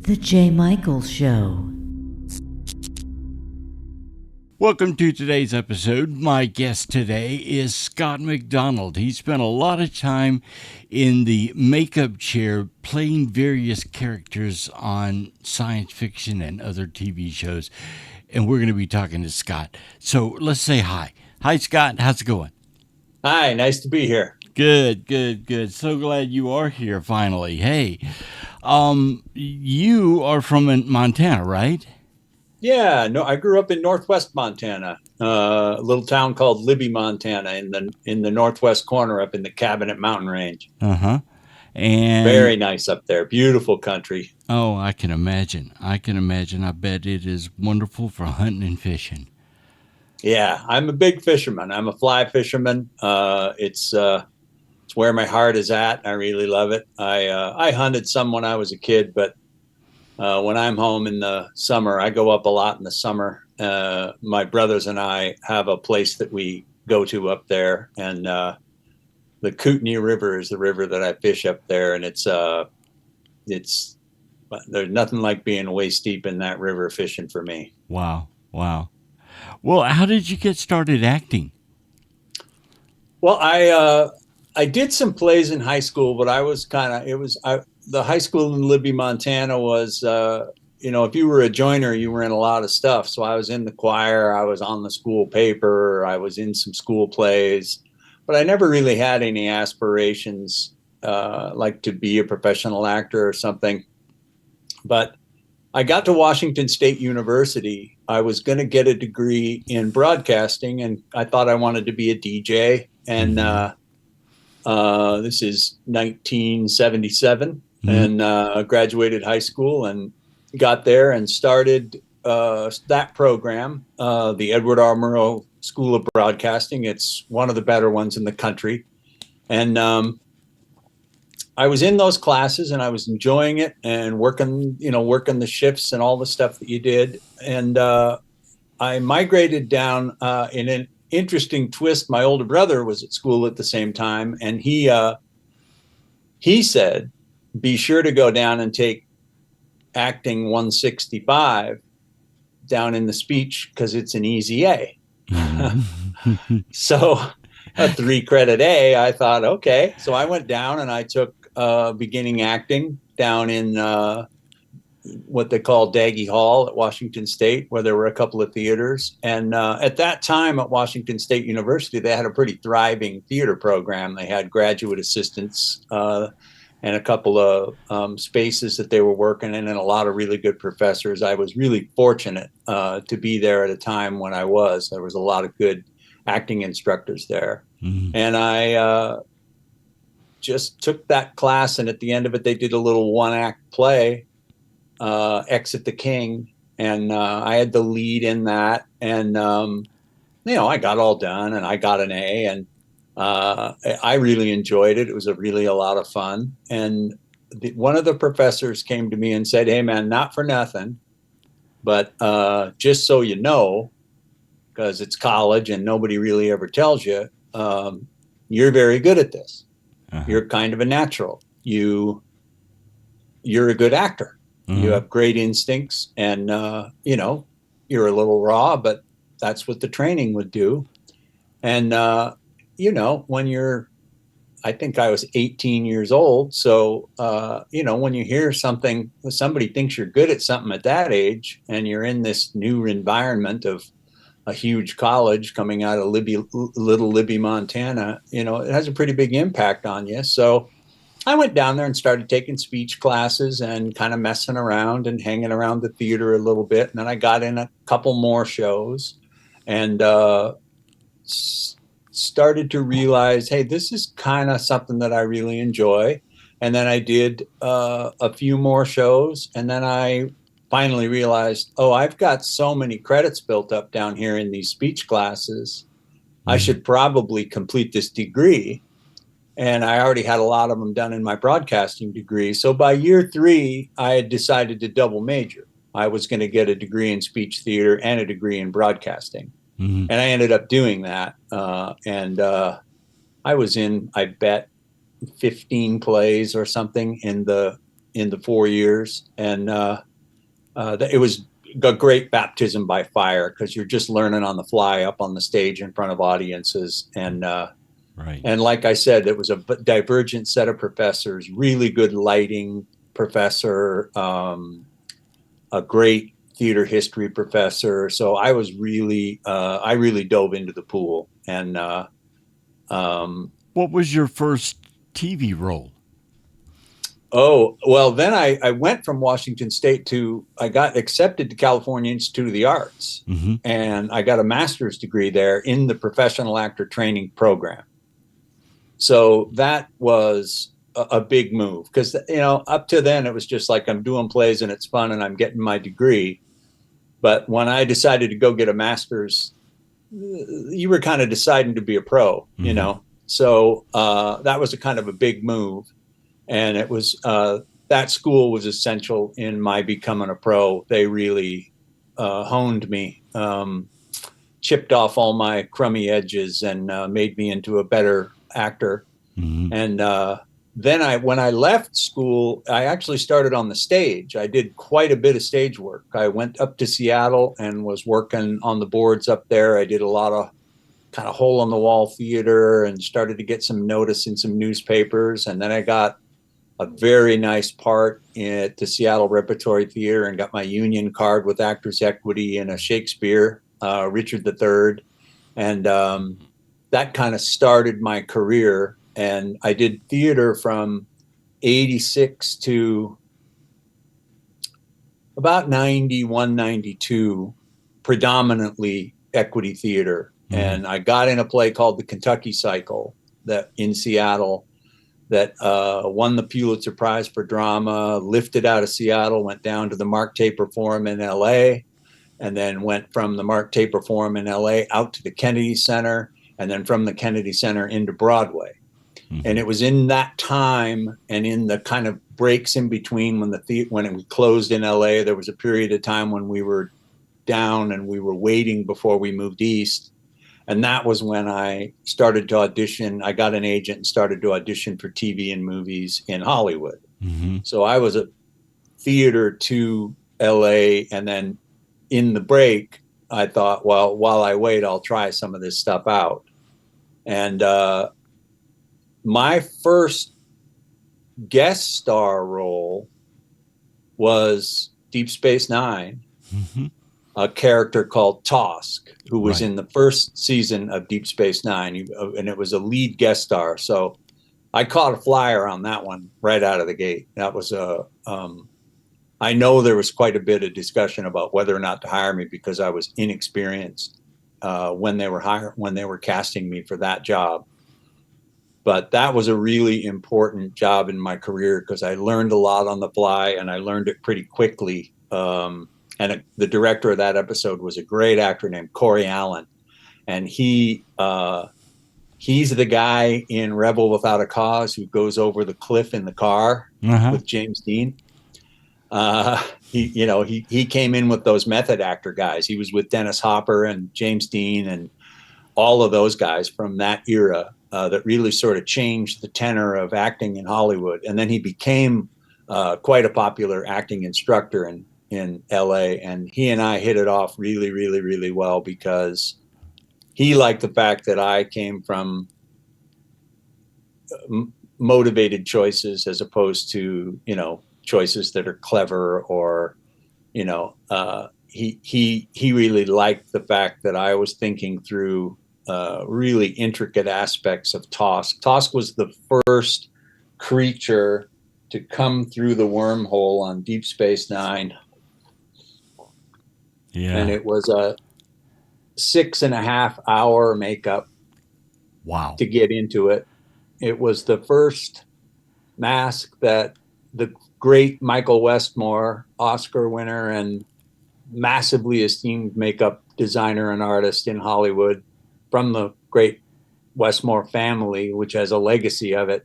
The J. Michaels Show. Welcome to today's episode. My guest today is Scott MacDonald. He spent a lot of time in the makeup chair playing various characters on science fiction and other TV shows. And we're going to be talking to Scott. So let's say hi. Hi, Scott. How's it going? Hi, nice to be here. Good. So glad you are here finally. Hey, you are from Montana, right? Yeah, no, I grew up in northwest Montana, a little town called Libby, Montana, in the northwest corner up in the Cabinet Mountain Range. Uh-huh. And very nice up there. Beautiful country. Oh, I can imagine. I bet it is wonderful for hunting and fishing. Yeah, I'm a big fisherman. I'm a fly fisherman. It's where my heart is at. I really love it. I hunted some when I was a kid, but when I'm home in the summer, I go up a lot in the summer. My brothers and I have a place that we go to up there, and the Kootenai River is the river that I fish up there, and it's there's nothing like being waist deep in that river fishing for me. Wow. Well, how did you get started acting? Well, I did some plays in high school, but the high school in Libby, Montana was, if you were a joiner, you were in a lot of stuff. So I was in the choir, I was on the school paper, I was in some school plays, but I never really had any aspirations like to be a professional actor or something. But I got to Washington State University. I was going to get a degree in broadcasting, and I thought I wanted to be a DJ. And this is 1977, and graduated high school and got there and started that program, the Edward R. Murrow School of Broadcasting. It's one of the better ones in the country. And I was in those classes and I was enjoying it and working the shifts and all the stuff that you did. And I migrated down in an interesting twist. My older brother was at school at the same time, and he said, be sure to go down and take acting 165 down in the speech because it's an easy A. So a 3-credit A, I thought, okay. So I went down and I took beginning acting down in what they call Daggy Hall at Washington State, where there were a couple of theaters. And at that time at Washington State University, they had a pretty thriving theater program. They had graduate assistants and a couple of spaces that they were working in, and a lot of really good professors. I was really fortunate to be there at a time when there was a lot of good acting instructors there. And I just took that class, and at the end of it, they did a little one-act play, Exit the King, and I had the lead in that, and I got all done, and I got an A, and I really enjoyed it. It was a lot of fun. And one of the professors came to me and said, hey man, not for nothing, but just so you know, because it's college and nobody really ever tells you, you're very good at this. You're kind of a natural. You're a good actor. You have great instincts, and you're a little raw, but that's what the training would do. And when I think I was 18 years old. So, when you hear somebody thinks you're good at something at that age, and you're in this new environment of a huge college coming out of little Libby, Montana, it has a pretty big impact on you. So I went down there and started taking speech classes and kind of messing around and hanging around the theater a little bit. And then I got in a couple more shows and started to realize, hey, this is kind of something that I really enjoy. And then I did a few more shows, and then I finally realized, I've got so many credits built up down here in these speech classes. I should probably complete this degree. And I already had a lot of them done in my broadcasting degree. So by year 3, I had decided to double major. I was going to get a degree in speech theater and a degree in broadcasting. And I ended up doing that. And I was in, I bet, 15 plays or something in the in the 4 years, and it was a great baptism by fire because you're just learning on the fly up on the stage in front of audiences. And right. And like I said, it was a divergent set of professors, really good lighting professor, a great theater history professor. So I was really, I really dove into the pool. And what was your first TV role? Oh, well, then I went from Washington State I got accepted to California Institute of the Arts, and I got a master's degree there in the professional actor training program. So that was a big move because, up to then it was just like I'm doing plays and it's fun and I'm getting my degree. But when I decided to go get a master's, you were kind of deciding to be a pro, So that was a kind of a big move. And it was that school was essential in my becoming a pro. They really honed me, chipped off all my crummy edges, and made me into a better actor. And then when I left school, I actually started on the stage. I did quite a bit of stage work. I went up to Seattle and was working on the boards up there. I did a lot of kind of hole on the wall theater and started to get some notice in some newspapers. And then I got a very nice part at the Seattle Repertory Theater and got my union card with Actors Equity in a Shakespeare, Richard III. And that kind of started my career. And I did theater from 86 to about 91, 92, predominantly equity theater. And I got in a play called The Kentucky Cycle that in Seattle that won the Pulitzer Prize for drama, lifted out of Seattle, went down to the Mark Taper Forum in LA, and then went from the Mark Taper Forum in LA out to the Kennedy Center, and then from the Kennedy Center into Broadway. And it was in that time and in the kind of breaks in between when it closed in LA, there was a period of time when we were down and we were waiting before we moved east. And that was when I started to audition. I got an agent and started to audition for TV and movies in Hollywood. So I was a theater to LA. And then in the break, I thought, well, while I wait, I'll try some of this stuff out. And my first guest star role was Deep Space Nine, a character called Tosk, who was in the first season of Deep Space Nine, and it was a lead guest star. So I caught a flyer on that one right out of the gate. That was I know there was quite a bit of discussion about whether or not to hire me because I was inexperienced when they were casting me for that job. But that was a really important job in my career because I learned a lot on the fly and I learned it pretty quickly. The director of that episode was a great actor named Corey Allen. And he's the guy in Rebel Without a Cause who goes over the cliff in the car with James Dean. He came in with those method actor guys. He was with Dennis Hopper and James Dean and all of those guys from that era that really sort of changed the tenor of acting in Hollywood. And then he became quite a popular acting instructor in LA. And he and I hit it off really, really, really well because he liked the fact that I came from motivated choices as opposed to, choices that are clever or, he really liked the fact that I was thinking through really intricate aspects of Tosk. Tosk was the first creature to come through the wormhole on Deep Space Nine. Yeah. And it was a 6.5 hour makeup. Wow. To get into it. It was the first mask that the great Michael Westmore, Oscar winner and massively esteemed makeup designer and artist in Hollywood from the great Westmore family, which has a legacy of it.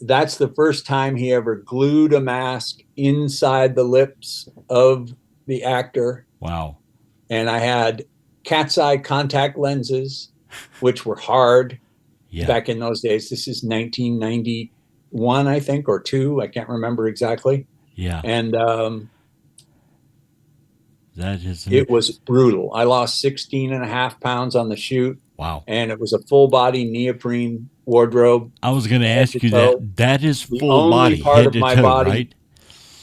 That's the first time he ever glued a mask inside the lips of the actor. Wow. And I had cat's eye contact lenses, which were hard back in those days. This is 1992, one, I think, or two. I can't remember exactly. Yeah. And That is, it was brutal. I lost 16 and a half pounds on the shoot. wow. And it was a full body neoprene wardrobe. I was going to Head ask to you toe. that. That is The full only body, part head of to my toe, body, right?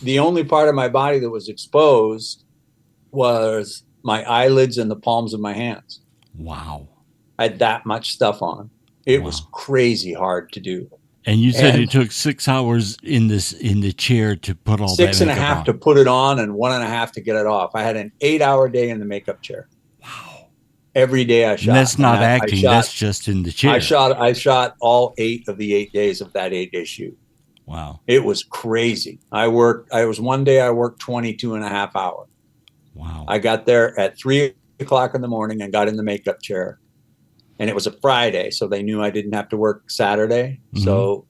the only part of my body that was exposed was my eyelids and the palms of my hands. Wow. I had that much stuff on. It was Wow. crazy hard to do. And you said And it took 6 hours in the chair to put all that 6.5 makeup to on. put it on and 1.5 to get it off. I had an 8-hour day in the makeup chair. Wow. Every day I And shot. that's not I acting. shot, That's just in the chair. I shot all 8 of the 8 days of that 8-day shoot. Wow. It was crazy. One day I worked 22 and a half hours. Wow. I got there at 3 o'clock in the morning and got in the makeup chair. And it was a Friday, so they knew I didn't have to work Saturday. Mhm. So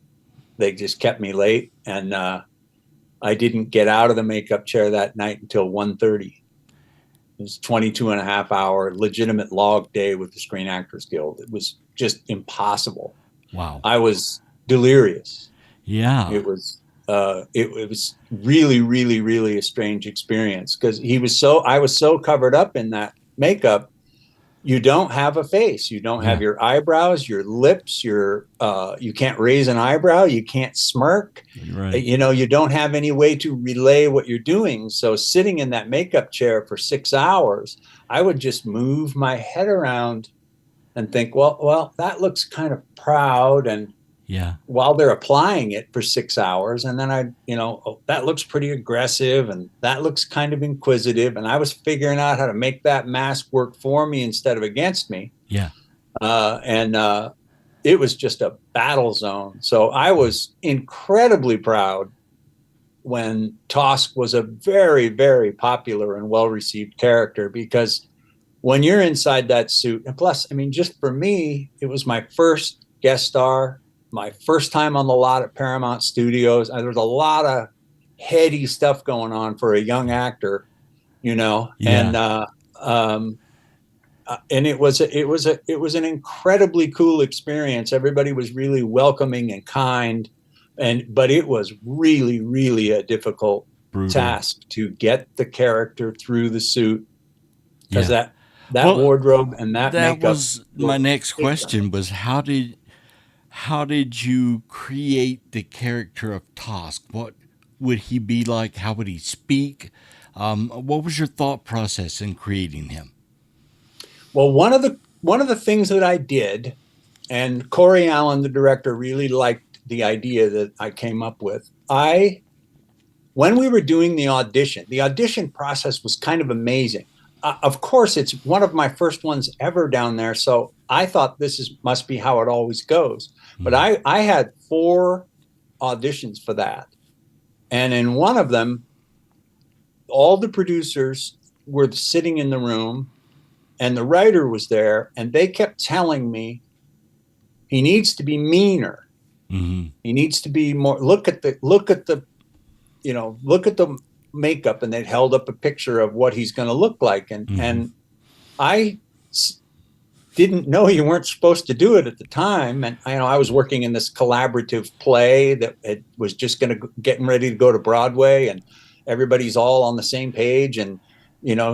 they just kept me late. And I didn't get out of the makeup chair that night until 1:30. It was 22 and a half hour legitimate log day with the Screen Actors Guild. It was just impossible. Wow. I was delirious. Yeah. It was really, really, really a strange experience because I was so covered up in that makeup. You don't have a face. You don't have your eyebrows, your lips, you can't raise an eyebrow. You can't smirk. Right. You don't have any way to relay what you're doing. So sitting in that makeup chair for 6 hours, I would just move my head around and think, well, that looks kind of proud. And Yeah. while they're applying it for 6 hours, and then that looks pretty aggressive and that looks kind of inquisitive. And I was figuring out how to make that mask work for me instead of against me. Yeah. And it was just a battle zone. So I was incredibly proud when Tosk was a very, very popular and well-received character, because when you're inside that suit, and plus, I mean, just for me, it was my first guest star, my first time on the lot at Paramount Studios. There was a lot of heady stuff going on for a young actor, Yeah. and it was an incredibly cool experience. Everybody was really welcoming and kind, but it was really, really a difficult Brutal. task to get the character through the suit, because Yeah. that Well, wardrobe and that makeup was my next question was how did you create the character of Tosk? What would he be like? How would he speak? What was your thought process in creating him? Well, one of the things that I did, and Corey Allen, the director, really liked the idea that I came up with. When we were doing the audition process was kind of amazing. Of course, it's one of my first ones ever down there, so I thought must be how it always goes. But I had 4 auditions for that, and in one of them, all the producers were sitting in the room, and the writer was there, and they kept telling me he needs to be meaner. Mm-hmm. He needs to be more. Look at the makeup, and they'd held up a picture of what he's going to look like, and I didn't know you weren't supposed to do it at the time. And I was working in this collaborative play that it was just getting ready to go to Broadway, and everybody's all on the same page, and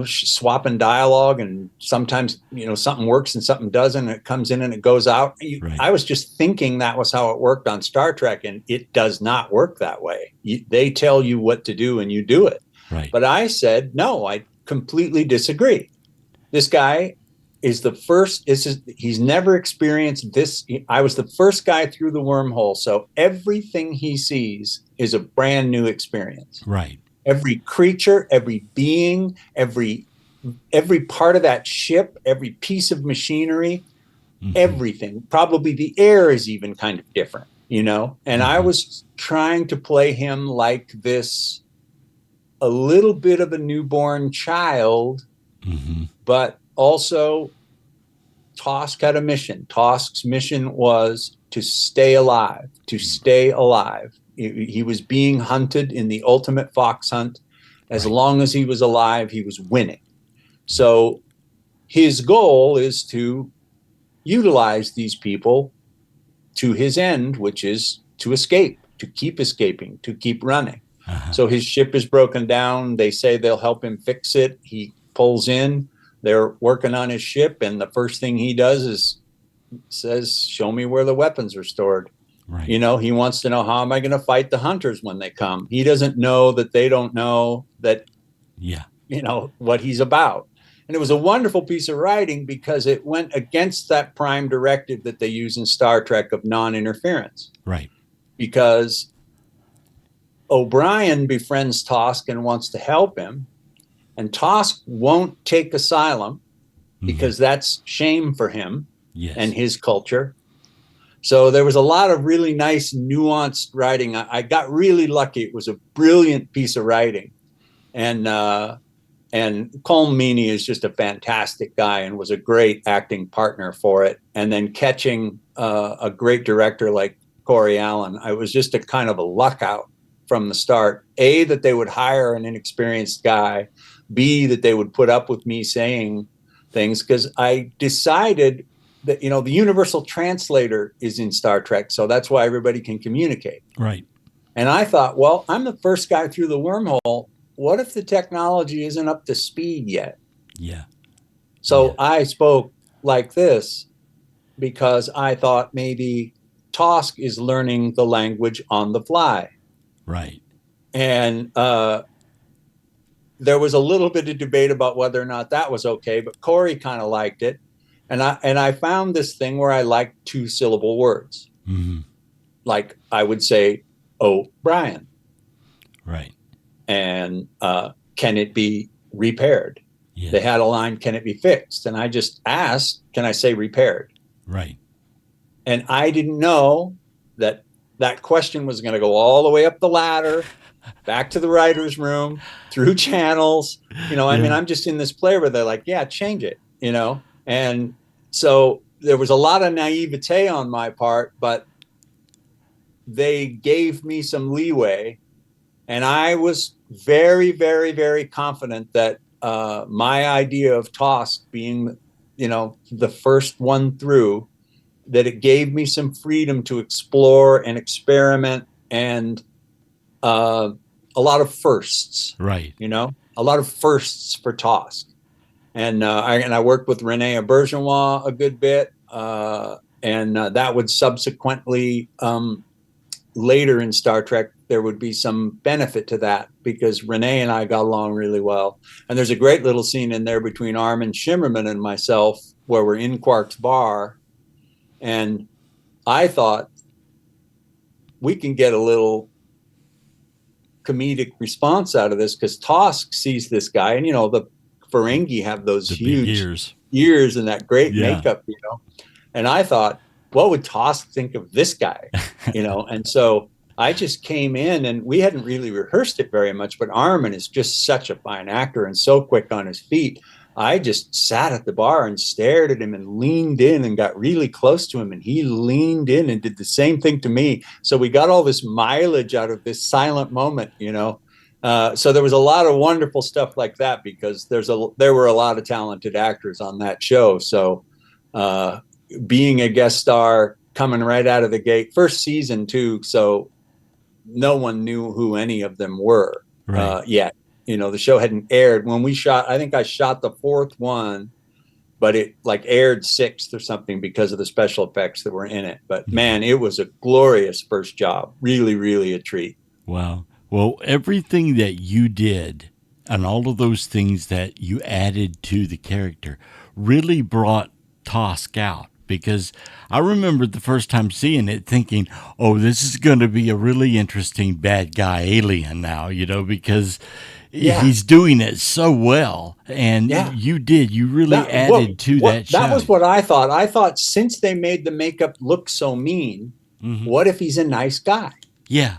swapping dialogue, and sometimes something works and something doesn't, and it comes in and it goes out. Right. I was just thinking that was how it worked on Star Trek, and it does not work that way. They tell you what to do and you do it. Right. But I said, no, I completely disagree. This guy is the first. He's never experienced this. I was the first guy through the wormhole, so everything he sees is a brand new experience. Right. Every creature, every being, every part of that ship, every piece of machinery, everything. Probably the air is even kind of different, And I was trying to play him like this, a little bit of a newborn child, but also Tosk had a mission. Tosk's mission was to stay alive, He was being hunted in the ultimate fox hunt. As long as he was alive, he was winning. So his goal is to utilize these people to his end, which is to escape to keep escaping, to keep running. So his ship is broken down. They say they'll help him fix it. He pulls in. They're working on his ship, and the first thing he does is says, "Show me where the weapons are stored." Right. You know, he wants to know, how am I going to fight the hunters when they come? He doesn't know that they don't know that, Yeah. you know, what he's about. And it was a wonderful piece of writing because it went against that prime directive that they use in Star Trek of non-interference. Right. Because O'Brien befriends Tosk and wants to help him, and Tosk won't take asylum because that's shame for him and his culture. So there was a lot of really nice, nuanced writing. I got really lucky. It was a brilliant piece of writing. And Colm Meaney is just a fantastic guy and was a great acting partner for it. And then catching a great director like Corey Allen, I was just a kind of a luck out from the start. A, that they would hire an inexperienced guy. B, that they would put up with me saying things, because I decided that, you know, the universal translator is in Star Trek, so that's why everybody can communicate. Right. And I thought, well, I'm the first guy through the wormhole. What if the technology isn't up to speed yet? Yeah. So I spoke like this because I thought maybe Tosk is learning the language on the fly. Right. And there was a little bit of debate about whether or not that was okay, but Corey kind of liked it. And I found this thing where I like 2-syllable words. Like I would say, O'Brien. Right. And can it be repaired? Yeah. They had a line, can it be fixed? And I just asked, can I say repaired? Right. And I didn't know that that question was going to go all the way up the ladder, back to the writer's room, through channels. You know, I mean, I'm just in this play where they're like, yeah, change it, you know? And so there was a lot of naivete on my part, but they gave me some leeway. And I was very, very, very confident that my idea of Tosk being, you know, the first one through, that it gave me some freedom to explore and experiment and a lot of firsts. Right. You know, a lot of firsts for Tosk. And I worked with Rene Auberjonois a good bit, and that would subsequently later in Star Trek there would be some benefit to that because Rene and I got along really well. And there's a great little scene in there between Armin Shimmerman and myself where we're in Quark's bar, and I thought we can get a little comedic response out of this because Tosk sees this guy, and you know the Ferengi have those huge ears and that great makeup, you know. And I thought, what would Tosk think of this guy, you know? And so I just came in, and we hadn't really rehearsed it very much, but Armin is just such a fine actor and so quick on his feet. I just sat at the bar and stared at him and leaned in and got really close to him, and he leaned in and did the same thing to me. So we got all this mileage out of this silent moment, you know. So there was a lot of wonderful stuff like that because there were a lot of talented actors on that show. So being a guest star coming right out of the gate, first season too, so no one knew who any of them were yet. You know, the show hadn't aired when we shot. I think I shot the 4th one, but it like aired 6th or something because of the special effects that were in it. But man, it was a glorious first job. Really, really a treat. Wow. Well, everything that you did and all of those things that you added to the character really brought Tosk out, because I remember the first time seeing it thinking, oh, this is going to be a really interesting bad guy alien now, you know, because he's doing it so well. And you really added to that show. That was what I thought. I thought since they made the makeup look so mean, what if he's a nice guy? Yeah.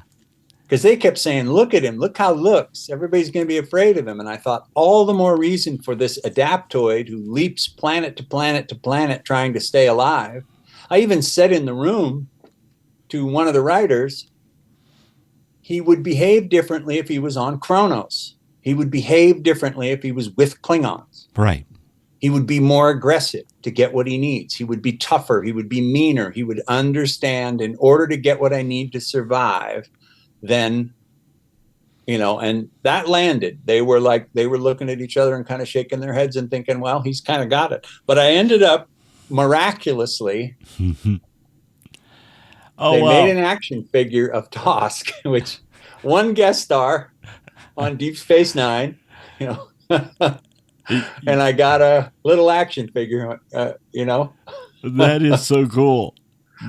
Because they kept saying, look at him, look how he looks. Everybody's going to be afraid of him. And I thought, all the more reason for this adaptoid who leaps planet to planet to planet trying to stay alive. I even said in the room to one of the writers, he would behave differently if he was on Kronos. He would behave differently if he was with Klingons. Right. he would be more aggressive to get what he needs. He would be tougher. He would be meaner. He would understand, in order to get what I need to survive, then, and that landed. They were looking at each other and kind of shaking their heads and thinking, well, he's kind of got it. But I ended up miraculously, they made an action figure of Tosk, which one guest star on Deep Space Nine, and I got a little action figure, That is so cool.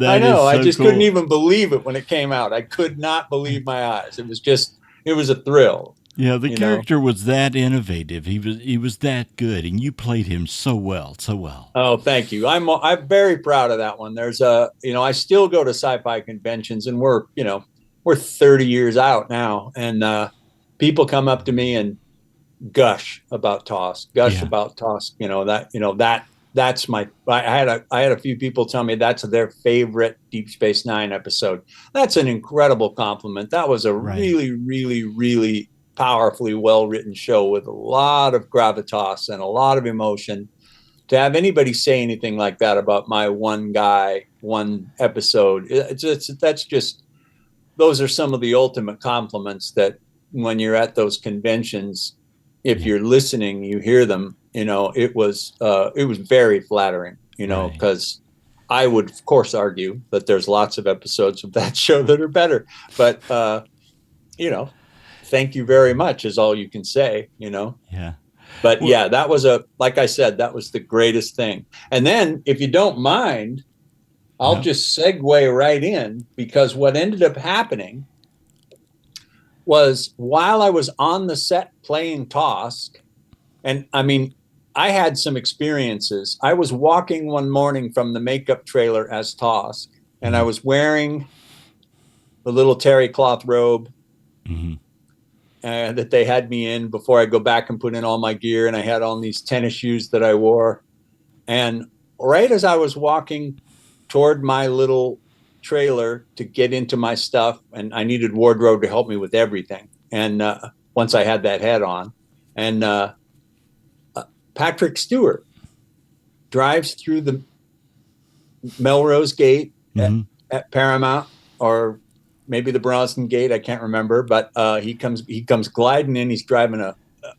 I know. I just couldn't even believe it when it came out. I could not believe my eyes. It was a thrill. Yeah, the character was that innovative. He was that good, and you played him so well. Oh, thank you. I'm very proud of that one. There's I still go to sci-fi conventions, and we're 30 years out now, and people come up to me and gush about Tosk. That's my. I had a few people tell me that's their favorite Deep Space Nine episode. That's an incredible compliment. That was a really, really, really powerfully well-written show with a lot of gravitas and a lot of emotion. To have anybody say anything like that about my one episode, those are some of the ultimate compliments that when you're at those conventions, if you're listening, you hear them. It was very flattering, because I would, of course, argue that there's lots of episodes of that show that are better. But, thank you very much is all you can say, Yeah. But that was like I said, that was the greatest thing. And then, if you don't mind, I'll just segue right in, because what ended up happening was, while I was on the set playing Tosk, and I had some experiences. I was walking one morning from the makeup trailer as Tosk, and I was wearing the little terry cloth robe that they had me in before I go back and put in all my gear. And I had on these tennis shoes that I wore. And right as I was walking toward my little trailer to get into my stuff, and I needed wardrobe to help me with everything. And once I had that hat on, and Patrick Stewart drives through the Melrose Gate at Paramount, or maybe the Bronson Gate, I can't remember, but he comes gliding in. He's driving a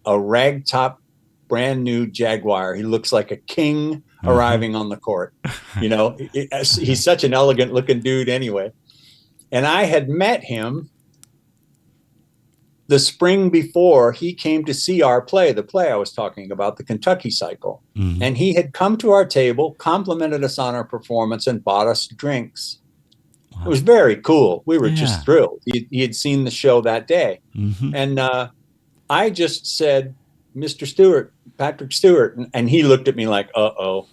ragtop brand new Jaguar. He looks like a king arriving on the court. He's such an elegant looking dude anyway. And I had met him the spring before he came to see our play, the play I was talking about, the Kentucky Cycle. And he had come to our table, complimented us on our performance, and bought us drinks. Wow. It was very cool. We were just thrilled. He had seen the show that day. And I just said, Mr. Stewart, Patrick Stewart. And he looked at me like, uh-oh,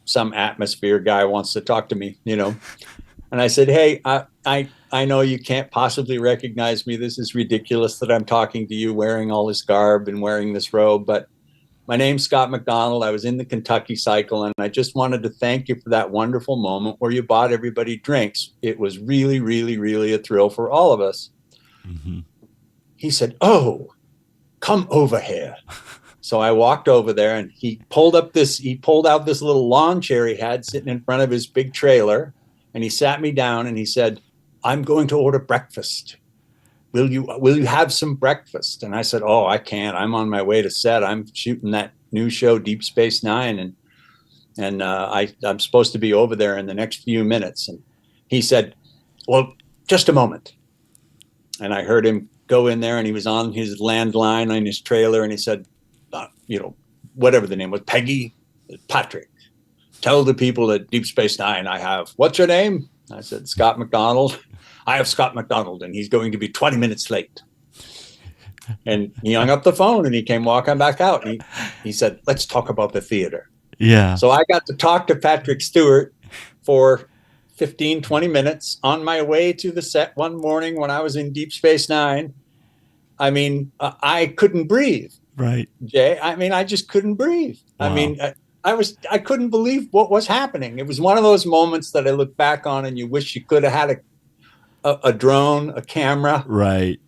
some atmosphere guy wants to talk to me, And I said, hey, I know you can't possibly recognize me. This is ridiculous that I'm talking to you wearing all this garb and wearing this robe. But my name's Scott MacDonald. I was in the Kentucky Cycle, and I just wanted to thank you for that wonderful moment where you bought everybody drinks. It was really, really, really a thrill for all of us. He said, oh, come over here. So I walked over there, and he pulled out this little lawn chair he had sitting in front of his big trailer. And he sat me down and he said, I'm going to order breakfast. Will you have some breakfast? And I said, oh, I can't. I'm on my way to set. I'm shooting that new show, Deep Space Nine. And I'm supposed to be over there in the next few minutes. And he said, well, just a moment. And I heard him go in there, and he was on his landline in his trailer. And he said, whatever the name was, Peggy, Patrick. Tell the people at Deep Space Nine I have, what's your name? I said, Scott MacDonald. I have Scott MacDonald, and he's going to be 20 minutes late. And he hung up the phone, and he came walking back out. And he said, let's talk about the theater. Yeah. So I got to talk to Patrick Stewart for 15, 20 minutes on my way to the set one morning when I was in Deep Space Nine. I couldn't breathe. Right. Jay, I just couldn't breathe. Wow. I couldn't believe what was happening. It was one of those moments that I look back on and you wish you could have had a drone, a camera. Right.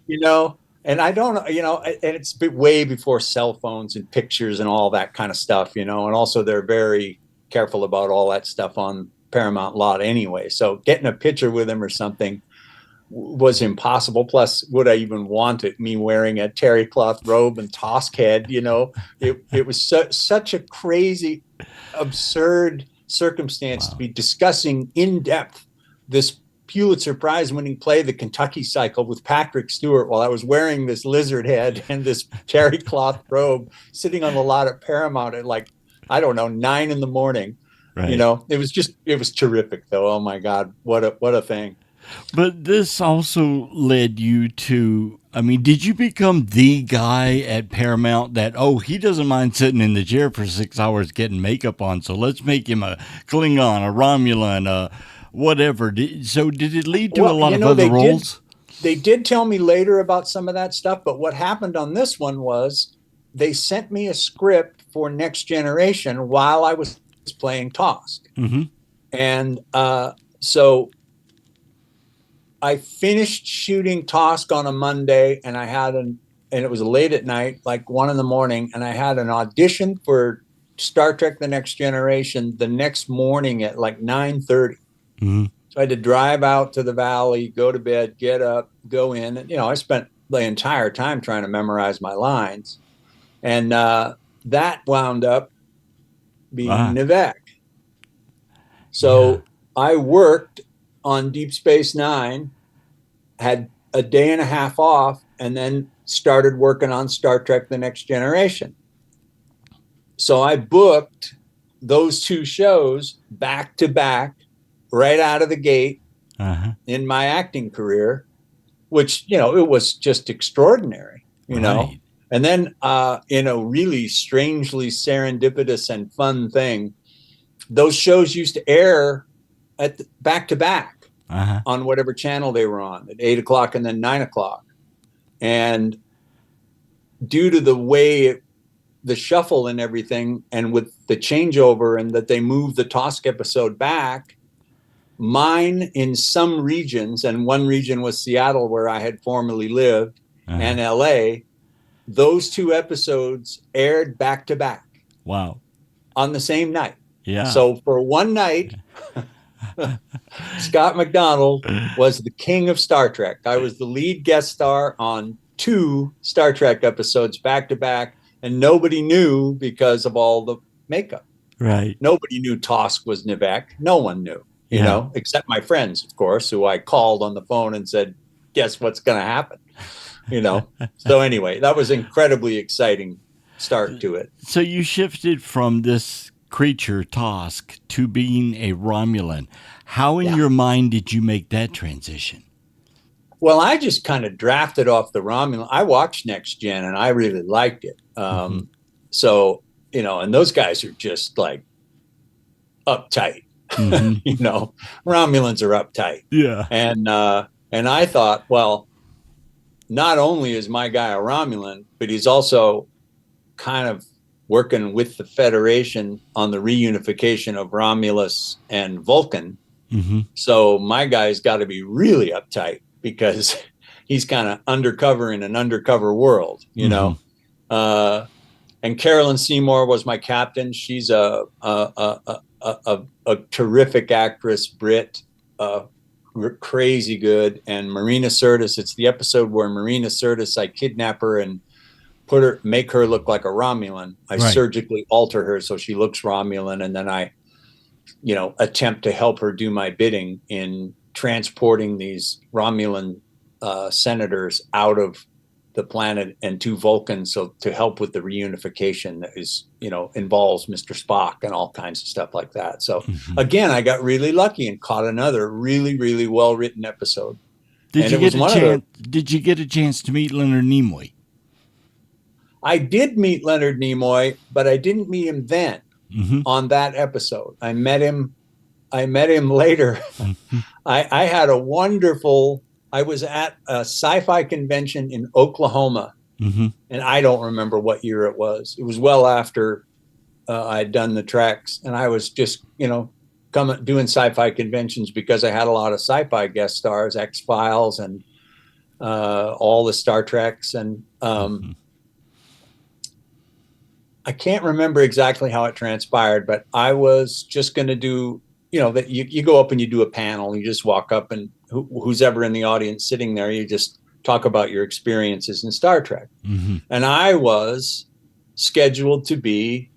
And I don't, and it's way before cell phones and pictures and all that kind of stuff, and also they're very careful about all that stuff on Paramount lot anyway. So getting a picture with him or something was impossible. Plus, would I even want it? Me wearing a terry cloth robe and Tosk head, it was such a crazy, absurd circumstance to be discussing in depth this Pulitzer Prize winning play, The Kentucky Cycle, with Patrick Stewart, while I was wearing this lizard head and this terry cloth robe, sitting on the lot at Paramount at like, I don't know, 9 a.m. Right. It was terrific though. Oh my God, what a thing. But this also led you to, did you become the guy at Paramount that, he doesn't mind sitting in the chair for 6 hours getting makeup on, so let's make him a Klingon, a Romulan, whatever. So did it lead to a lot of other roles? They did tell me later about some of that stuff, but what happened on this one was they sent me a script for Next Generation while I was playing Tosk. Mm-hmm. And so I finished shooting Tosk on a Monday, and and it was late at night, like 1 a.m, and I had an audition for Star Trek: The Next Generation the next morning at like 9:30. Mm-hmm. So I had to drive out to the valley, go to bed, get up, go in. And, I spent the entire time trying to memorize my lines. And that wound up being Nivek. So I worked on Deep Space Nine, had a day and a half off, and then started working on Star Trek: The Next Generation. So I booked those two shows back to back right out of the gate in my acting career, which, it was just extraordinary, know. And then in a really strangely serendipitous and fun thing, those shows used to air at back to back on whatever channel they were on at 8 o'clock and then 9 o'clock. And due to the way the shuffle and everything, and with the changeover and that they moved the Tosk episode back, mine in some regions, and one region was Seattle where I had formerly lived, and LA, those two episodes aired back to back. Wow. On the same night. Yeah. So for one night, Scott MacDonald was the king of Star Trek. I was the lead guest star on 2 Star Trek episodes back to back, and nobody knew because of all the makeup. Right. Nobody knew Tosk was Nivek. No one knew, except my friends, of course, who I called on the phone and said, guess what's going to happen? So anyway, that was incredibly exciting start to it. So you shifted from this creature, Tosk, to being a Romulan. How in your mind did you make that transition? Well, I just kind of drafted off the Romulan. I watched Next Gen and I really liked it. So, and those guys are just like uptight. Romulans are uptight. Yeah. And I thought, well, not only is my guy a Romulan, but he's also kind of working with the Federation on the reunification of Romulus and Vulcan. So my guy's got to be really uptight because he's kind of undercover in an undercover world, know. And Carolyn Seymour was my captain. She's a terrific actress, Brit, crazy good. And Marina Sirtis, it's the episode where Marina Sirtis, I kidnap her and make her look like a Romulan. I surgically alter her so she looks Romulan, and then I, attempt to help her do my bidding in transporting these Romulan senators out of the planet and to Vulcan, so to help with the reunification that is, involves Mr. Spock and all kinds of stuff like that. So again, I got really lucky and caught another really, really well-written episode. Did you get a chance to meet Leonard Nimoy? I did meet Leonard Nimoy, but I didn't meet him then on that episode. I met him later. I had a wonderful, I was at a sci-fi convention in Oklahoma, and I don't remember what year it was. It was well after I'd done the treks, and I was just, doing sci-fi conventions because I had a lot of sci-fi guest stars, X-Files and all the Star Treks. And I can't remember exactly how it transpired, but I was just going to do, that you go up and you do a panel. You just walk up and who's ever in the audience sitting there, you just talk about your experiences in Star Trek. Mm-hmm. And I was scheduled to be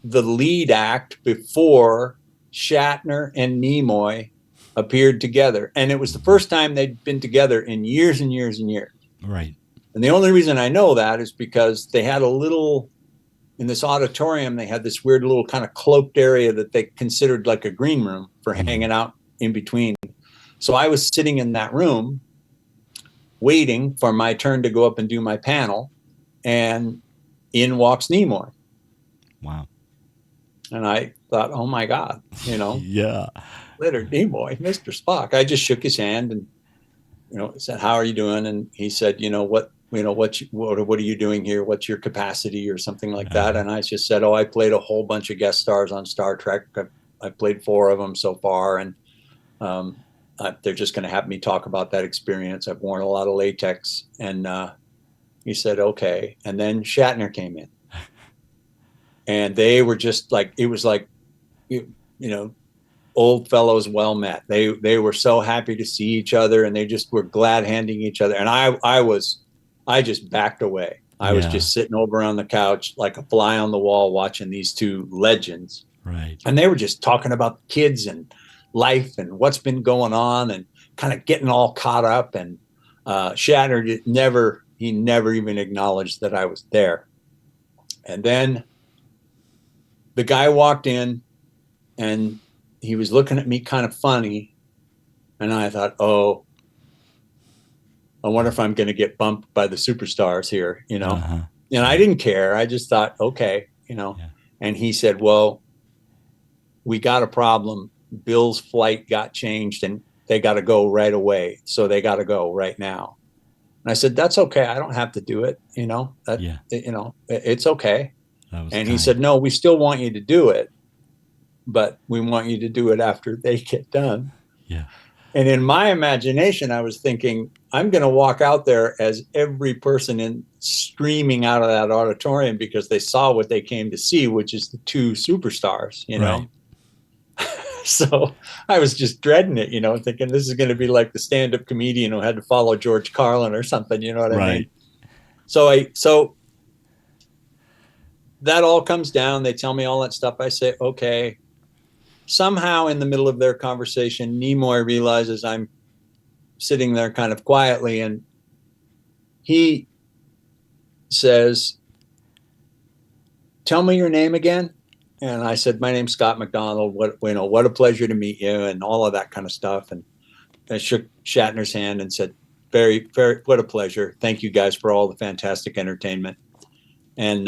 the lead act before Shatner and Nimoy appeared together. And it was the first time they'd been together in years and years and years. Right. And the only reason I know that is because they had in this auditorium, they had this weird little kind of cloaked area that they considered like a green room for hanging out in between. So I was sitting in that room waiting for my turn to go up and do my panel, and in walks Nimoy. Wow. And I thought, oh my God, Yeah. Leonard Nimoy, Mr. Spock. I just shook his hand and, said, how are you doing? And he said, what are you doing here? What's your capacity or something like that? And I just said, I played a whole bunch of guest stars on Star Trek. I played 4 of them so far. And they're just going to have me talk about that experience. I've worn a lot of latex. And he said, okay. And then Shatner came in. And they were just like, it was like, old fellows well met. They were so happy to see each other, and they just were glad handing each other. And I just backed away. I was just sitting over on the couch like a fly on the wall watching these two legends. Right. And they were just talking about kids and life and what's been going on and kind of getting all caught up. And Shatner never even acknowledged that I was there. And then the guy walked in and he was looking at me kind of funny. And I thought, I wonder if I'm going to get bumped by the superstars here, And I didn't care. I just thought, okay, And he said, well, we got a problem. Bill's flight got changed and they got to go right away. So they got to go right now. And I said, that's okay. I don't have to do it. It's okay. And he said, no, we still want you to do it, but we want you to do it after they get done. Yeah. And in my imagination, I was thinking, I'm going to walk out there as every person screaming out of that auditorium because they saw what they came to see, which is the 2 superstars, Right. So I was just dreading it, thinking this is going to be like the stand-up comedian who had to follow George Carlin or something, you know what I mean? So that all comes down. They tell me all that stuff. I say, okay. Somehow in the middle of their conversation, Nimoy realizes I'm sitting there kind of quietly, and he says, tell me your name again. And I said, my name's Scott MacDonald. What a pleasure to meet you, and all of that kind of stuff. And I shook Shatner's hand and said, very, very, what a pleasure. Thank you guys for all the fantastic entertainment. And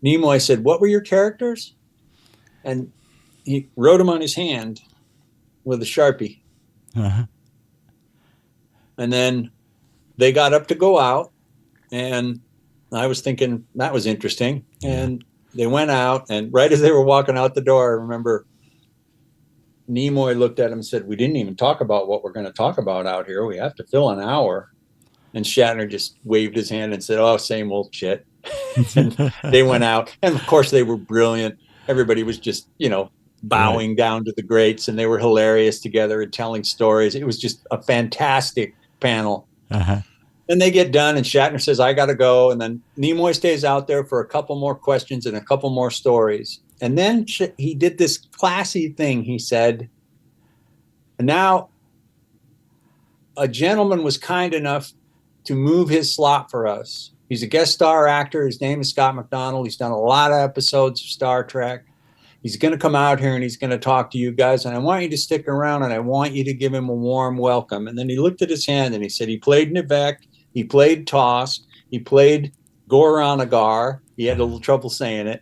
Nimoy said, what were your characters? And he wrote them on his hand with a Sharpie. Uh-huh. And then they got up to go out, and I was thinking that was interesting. And they went out, and right as they were walking out the door, I remember Nimoy looked at him and said, we didn't even talk about what we're going to talk about out here. We have to fill an hour. And Shatner just waved his hand and said, oh, same old shit. And they went out. And of course they were brilliant. Everybody was just, bowing down to the greats, and they were hilarious together and telling stories. It was just a fantastic panel. Uh-huh. Then they get done, and Shatner says, I got to go. And then Nimoy stays out there for a couple more questions and a couple more stories. And then he did this classy thing. He said, and now a gentleman was kind enough to move his slot for us. He's a guest star actor. His name is Scott MacDonald. He's done a lot of episodes of Star Trek. He's going to come out here and he's going to talk to you guys. And I want you to stick around, and I want you to give him a warm welcome. And then he looked at his hand and he said he played Nivek. He played Tosk. He played Goranagar. He had a little trouble saying it,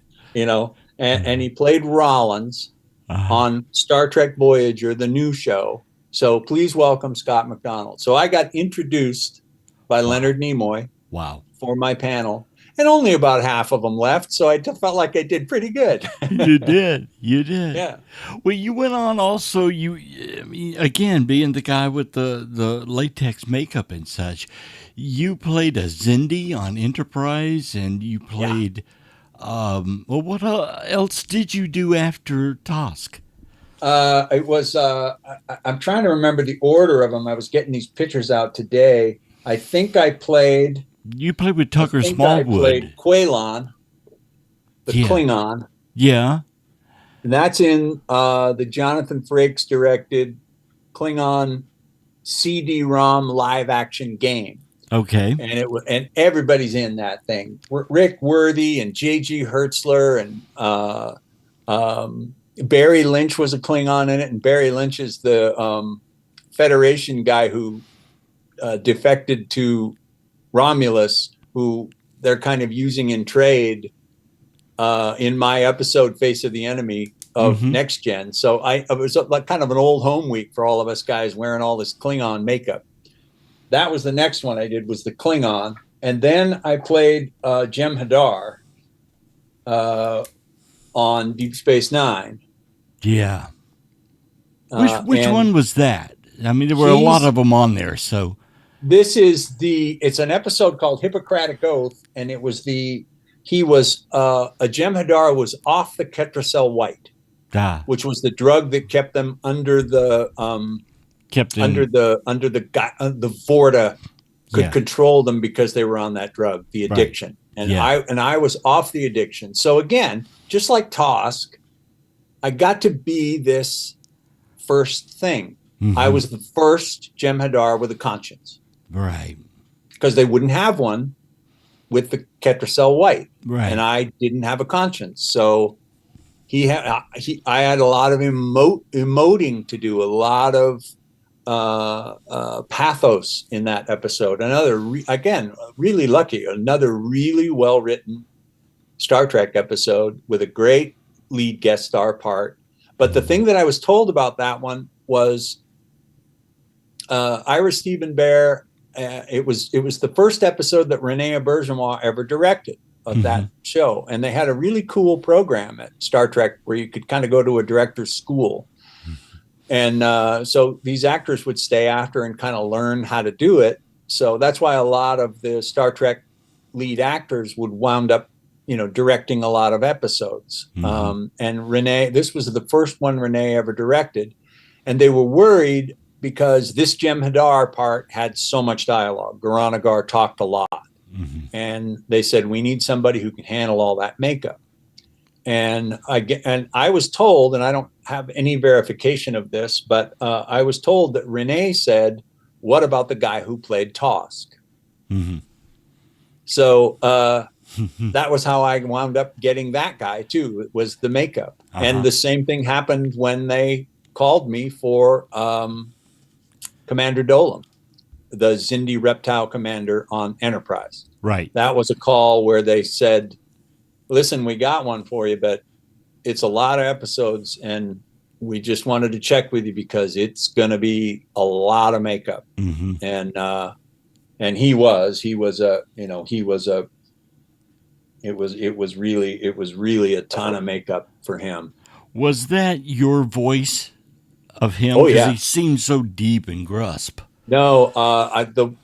and he played Rollins on Star Trek Voyager, the new show. So please welcome Scott MacDonald. So I got introduced by Leonard Nimoy for my panel. and only about half of them left. So I felt like I did pretty good. You did. You did. Yeah. Well, you went on also, I mean, again, being the guy with the latex makeup and such, you played a Zindi on Enterprise, and you played, well, what else did you do after Tosk? It was, I'm trying to remember the order of them. I was getting these pictures out today. I think I played You played with Tucker I Smallwood. played Quaylon, the Yeah. Klingon. Yeah. And that's in the Jonathan Frakes directed Klingon CD-ROM live action game. Okay. And everybody's in that thing. Rick Worthy and J.G. Hertzler and Barry Lynch was a Klingon in it, and Barry Lynch is the Federation guy who defected to Romulus, who they're kind of using in trade in my episode Face of the Enemy of Next Gen. So it was like kind of an old home week for all of us guys wearing all this Klingon makeup. That was the next one I did, was the Klingon. And then I played Jem'Hadar on Deep Space Nine. Yeah. Which one was that? I mean, there were a lot of them on there, so. It's an episode called Hippocratic Oath, and a Jem'Hadar was off the Ketracel White, which was the drug that kept them under the Vorta could control them because they were on that drug, the addiction. Right. And I was off the addiction. So again, just like Tosk, I got to be this first thing. I was the first Jem'Hadar with a conscience. Right. Because they wouldn't have one with the Ketracel White. Right. And I didn't have a conscience. So I had a lot of emoting to do, a lot of pathos in that episode. Really lucky, another really well-written Star Trek episode with a great lead guest star part. But the thing that I was told about that one was Ira Stephen Bear. It was the first episode that Rene Auberjonois ever directed of that show, and they had a really cool program at Star Trek where you could kind of go to a director's school, and so these actors would stay after and kind of learn how to do it. So that's why a lot of the Star Trek lead actors would wound up, directing a lot of episodes. And Rene, this was the first one Rene ever directed, and they were worried because this Jem'Hadar part had so much dialogue. Garanagar talked a lot. And they said, we need somebody who can handle all that makeup. And I was told, and I don't have any verification of this, but I was told that Rene said, what about the guy who played Tosk? So that was how I wound up getting that guy too. It was the makeup. And the same thing happened when they called me for Commander Dolim, the Xindi reptile commander on Enterprise. Right. That was a call where they said, listen, we got one for you, but it's a lot of episodes and we just wanted to check with you because it's going to be a lot of makeup. And it was really a ton of makeup for him. Was that your voice of him? Oh, yeah. He seemed so deep and grusp. No,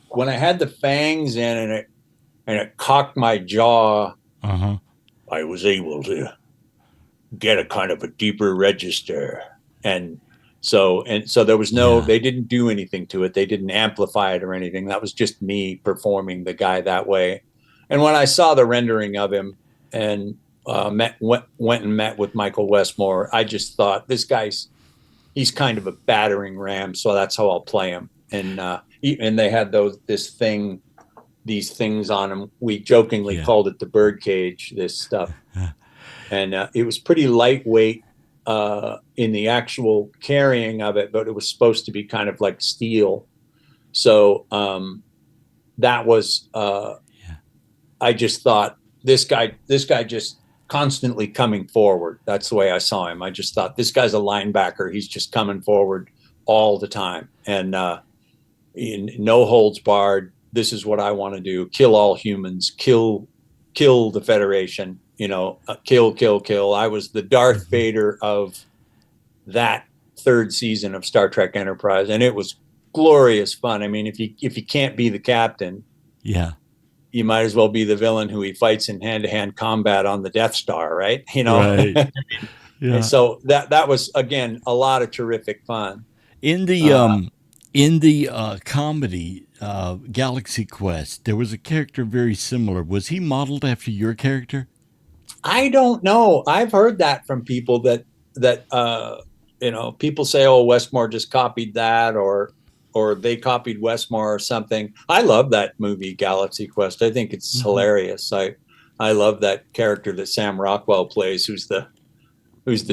when I had the fangs in and it cocked my jaw, I was able to get a kind of a deeper register. And so there was they didn't do anything to it. They didn't amplify it or anything. That was just me performing the guy that way. And when I saw the rendering of him and went and met with Michael Westmore, I just thought, he's kind of a battering ram, so that's how I'll play him. And they had these things on him. We jokingly called it the bird cage, this stuff. And it was pretty lightweight in the actual carrying of it, but it was supposed to be kind of like steel. So that was, I just thought, this guy just constantly coming forward. That's the way I saw him. I just thought, this guy's a linebacker. He's just coming forward all the time. And no holds barred. This is what I want to do. Kill all humans, kill kill the Federation, kill, kill, kill. I was the Darth Vader of that third season of Star Trek Enterprise, and it was glorious fun. I mean, if you can't be the captain, yeah, you might as well be the villain who he fights in hand-to-hand combat on the Death Star, right? Right. Yeah. And so that was, again, a lot of terrific fun. In the comedy Galaxy Quest, there was a character very similar. Was he modeled after your character? I don't know. I've heard that from people that people say, "Oh, Westmore just copied that," or they copied Westmore or something. I love that movie, Galaxy Quest. I think it's hilarious. I love that character that Sam Rockwell plays, who's the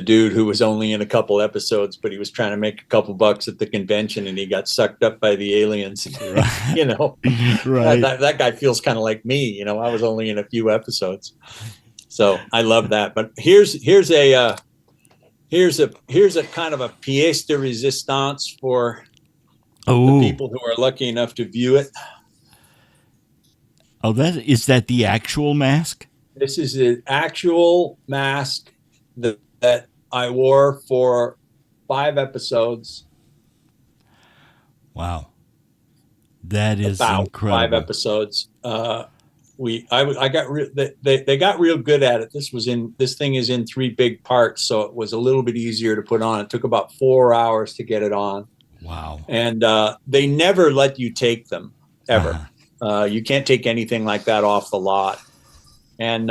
dude who was only in a couple episodes, but he was trying to make a couple bucks at the convention and he got sucked up by the aliens. Right. Right. That guy feels kind of like me. I was only in a few episodes. So I love that. But here's a kind of a pièce de résistance for the people who are lucky enough to view it. Oh, is that the actual mask? This is the actual mask that I wore for 5 episodes. Wow, that is about incredible. 5 episodes. They got real good at it. This thing is in 3 big parts, so it was a little bit easier to put on. It took about 4 hours to get it on. Wow. And they never let you take them ever. You can't take anything like that off the lot. And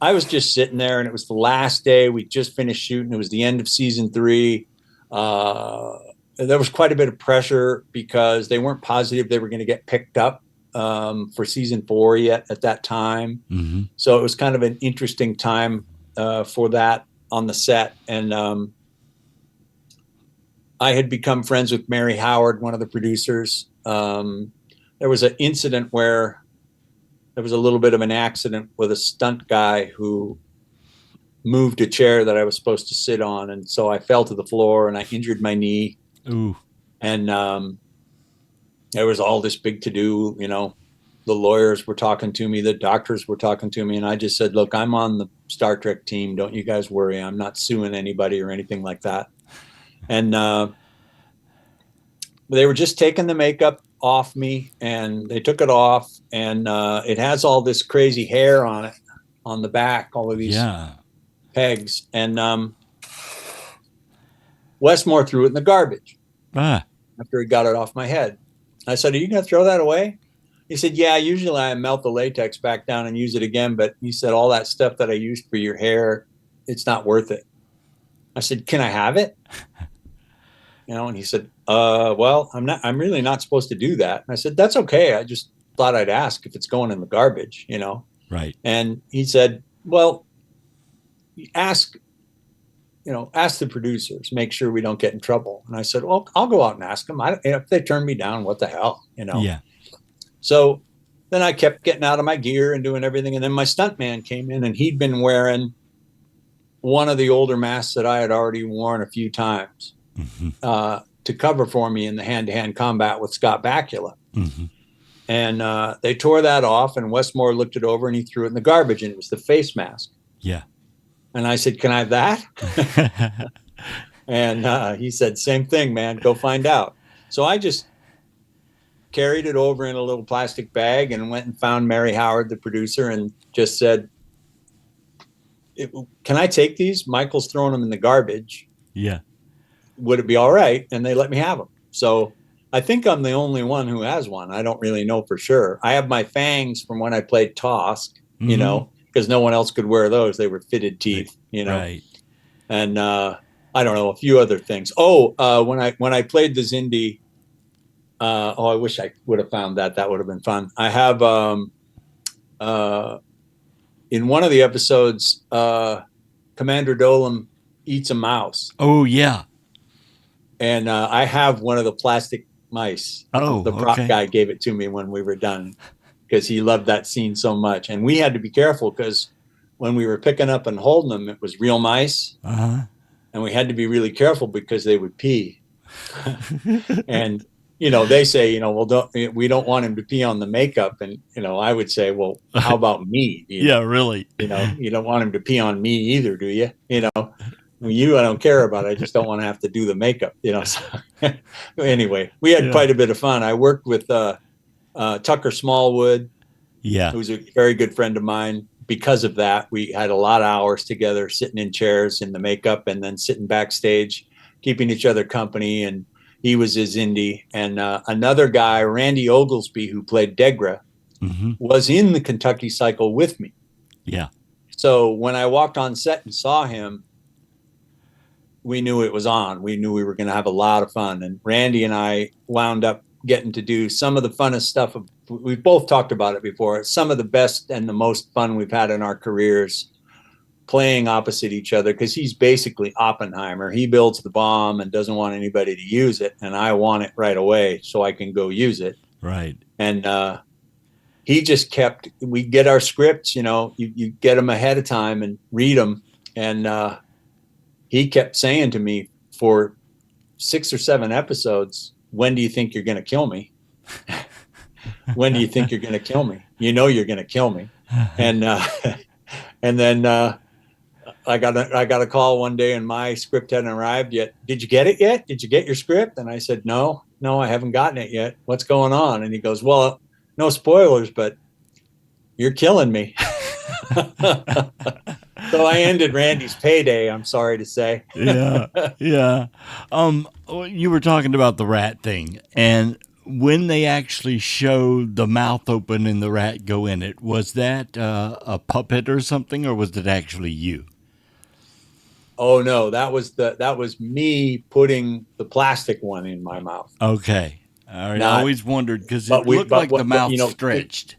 I was just sitting there, and it was the last day. We just finished shooting. It was the end of season 3. There was quite a bit of pressure because they weren't positive they were going to get picked up for season 4 yet at that time. Mm-hmm. So it was kind of an interesting time for that on the set. And I had become friends with Mary Howard, one of the producers. There was an incident where there was a little bit of an accident with a stunt guy who moved a chair that I was supposed to sit on. And so I fell to the floor and I injured my knee. Ooh. And there was all this big to-do, the lawyers were talking to me, the doctors were talking to me. And I just said, look, I'm on the Star Trek team. Don't you guys worry. I'm not suing anybody or anything like that. And they were just taking the makeup off me, and they took it off, and it has all this crazy hair on it, on the back, all of these pegs. And Westmore threw it in the garbage after he got it off my head. I said, are you going to throw that away? He said, yeah, usually I melt the latex back down and use it again. But he said, all that stuff that I used for your hair, it's not worth it. I said, can I have it? And he said, well, I'm really not supposed to do that. And I said, that's okay. I just thought I'd ask if it's going in the garbage, Right. And he said, well, ask the producers, make sure we don't get in trouble. And I said, well, I'll go out and ask them. If they turn me down, what the hell, Yeah. So then I kept getting out of my gear and doing everything. And then my stuntman came in, and he'd been wearing one of the older masks that I had already worn a few times. Mm-hmm. To cover for me in the hand-to-hand combat with Scott Bakula. Mm-hmm. And they tore that off, and Westmore looked it over, and he threw it in the garbage, and it was the face mask. Yeah. And I said, can I have that? And he said, same thing, man. Go find out. So I just carried it over in a little plastic bag and went and found Mary Howard, the producer, and just said, can I take these? Michael's throwing them in the garbage. Yeah. Would it be all right? And they let me have them. So I think I'm the only one who has one. I don't really know for sure. I have my fangs from when I played Tosk, because no one else could wear those. They were fitted teeth, Right. And I don't know, a few other things. When I played the Xindi, I wish I would have found that. That would have been fun. I have in one of the episodes, Commander Dolim eats a mouse. Oh, yeah. And I have one of the plastic mice. The prop guy gave it to me when we were done because he loved that scene so much. And we had to be careful because when we were picking up and holding them, it was real mice. Uh-huh. And we had to be really careful because they would pee. And they say, well, we don't want him to pee on the makeup. And, I would say, well, how about me? Yeah, really. You don't want him to pee on me either, do you? I don't care about. I just don't want to have to do the makeup, So anyway, we had quite a bit of fun. I worked with Tucker Smallwood, who's a very good friend of mine. Because of that, we had a lot of hours together, sitting in chairs in the makeup, and then sitting backstage, keeping each other company. And he was his indie. And another guy, Randy Oglesby, who played Degra, was in the Kentucky cycle with me. Yeah. So when I walked on set and saw him, we knew it was on. We knew we were going to have a lot of fun. And Randy and I wound up getting to do some of the funnest stuff. We've both talked about it before. Some of the best and the most fun we've had in our careers playing opposite each other, because he's basically Oppenheimer. He builds the bomb and doesn't want anybody to use it. And I want it right away so I can go use it. Right. And he just we get our scripts, you get them ahead of time and read them. And he kept saying to me for 6 or 7 episodes, when do you think you're going to kill me? When do you think you're going to kill me? You're going to kill me. And then I got a call one day and my script hadn't arrived yet. Did you get it yet? Did you get your script? And I said, no, I haven't gotten it yet. What's going on? And he goes, well, no spoilers, but you're killing me. So I ended Randy's payday, I'm sorry to say. Yeah. You were talking about the rat thing, and when they actually showed the mouth open and the rat go in it, was that a puppet or something, or was it actually you? Oh no, that was me putting the plastic one in my mouth. Okay. All right. I always wondered because it looked like the mouth stretched.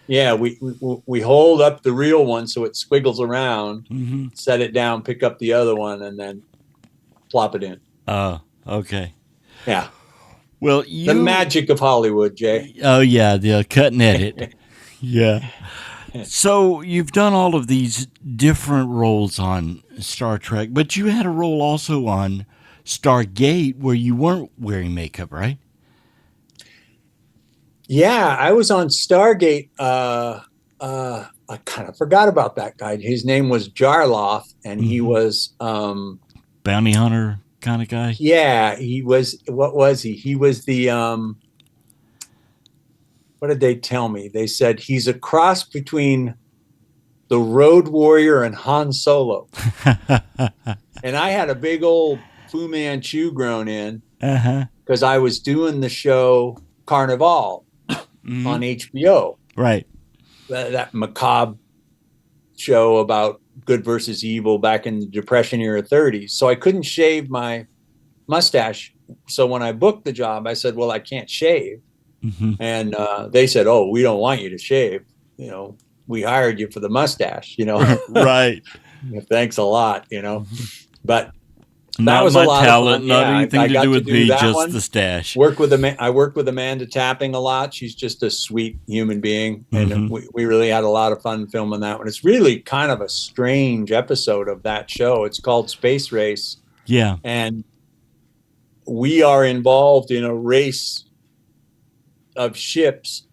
Yeah, we hold up the real one so it squiggles around, set it down, pick up the other one, and then plop it in. Oh, okay. Yeah. Well, the magic of Hollywood, Jay. Oh yeah, the cut and edit. Yeah. So you've done all of these different roles on Star Trek, but you had a role also on Stargate where you weren't wearing makeup, right? Yeah, I was on Stargate. I kind of forgot about that guy. His name was Jarloth, and he was bounty hunter kind of guy. Yeah, he was. What was he? He was the what did they tell me? They said he's a cross between the Road Warrior and Han Solo. And I had a big old Fu Manchu grown in because I was doing the show Carnivàle on HBO. Right. That macabre show about good versus evil back in the Depression era 30s. So I couldn't shave my mustache. So when I booked the job, I said, well, I can't shave. And they said, oh, we don't want you to shave. We hired you for the mustache, Right. Thanks a lot, but that was a lot talent, of fun. Not anything to do with me, just one. The stash. I worked with Amanda Tapping a lot. She's just a sweet human being. And we really had a lot of fun filming that one. It's really kind of a strange episode of that show. It's called Space Race. Yeah. And we are involved in a race of ships.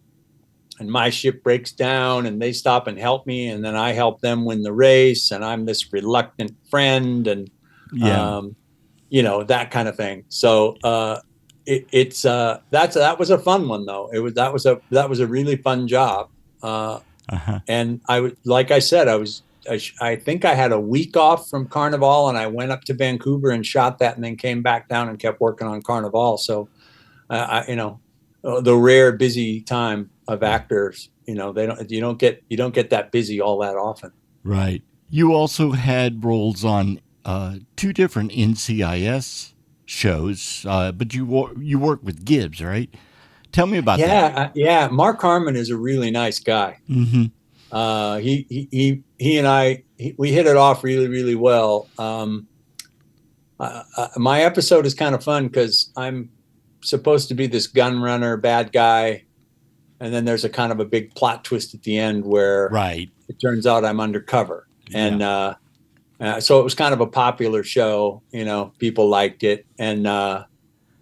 And my ship breaks down and they stop and help me. And then I help them win the race. And I'm this reluctant friend. And that kind of thing. So that was a fun one though. That was a really fun job. And like I said, I think I had a week off from Carnivàle and I went up to Vancouver and shot that and then came back down and kept working on Carnivàle. So the rare busy time of actors, you don't get that busy all that often. Right. You also had roles on 2 different NCIS shows, but you work with Gibbs, right? Tell me about that. Yeah. Mark Harmon is a really nice guy. He and I we hit it off really, really well. My episode is kind of fun because I'm supposed to be this gun runner bad guy, and then there's a kind of a big plot twist at the end where it turns out I'm undercover. And so it was kind of a popular show, people liked it. And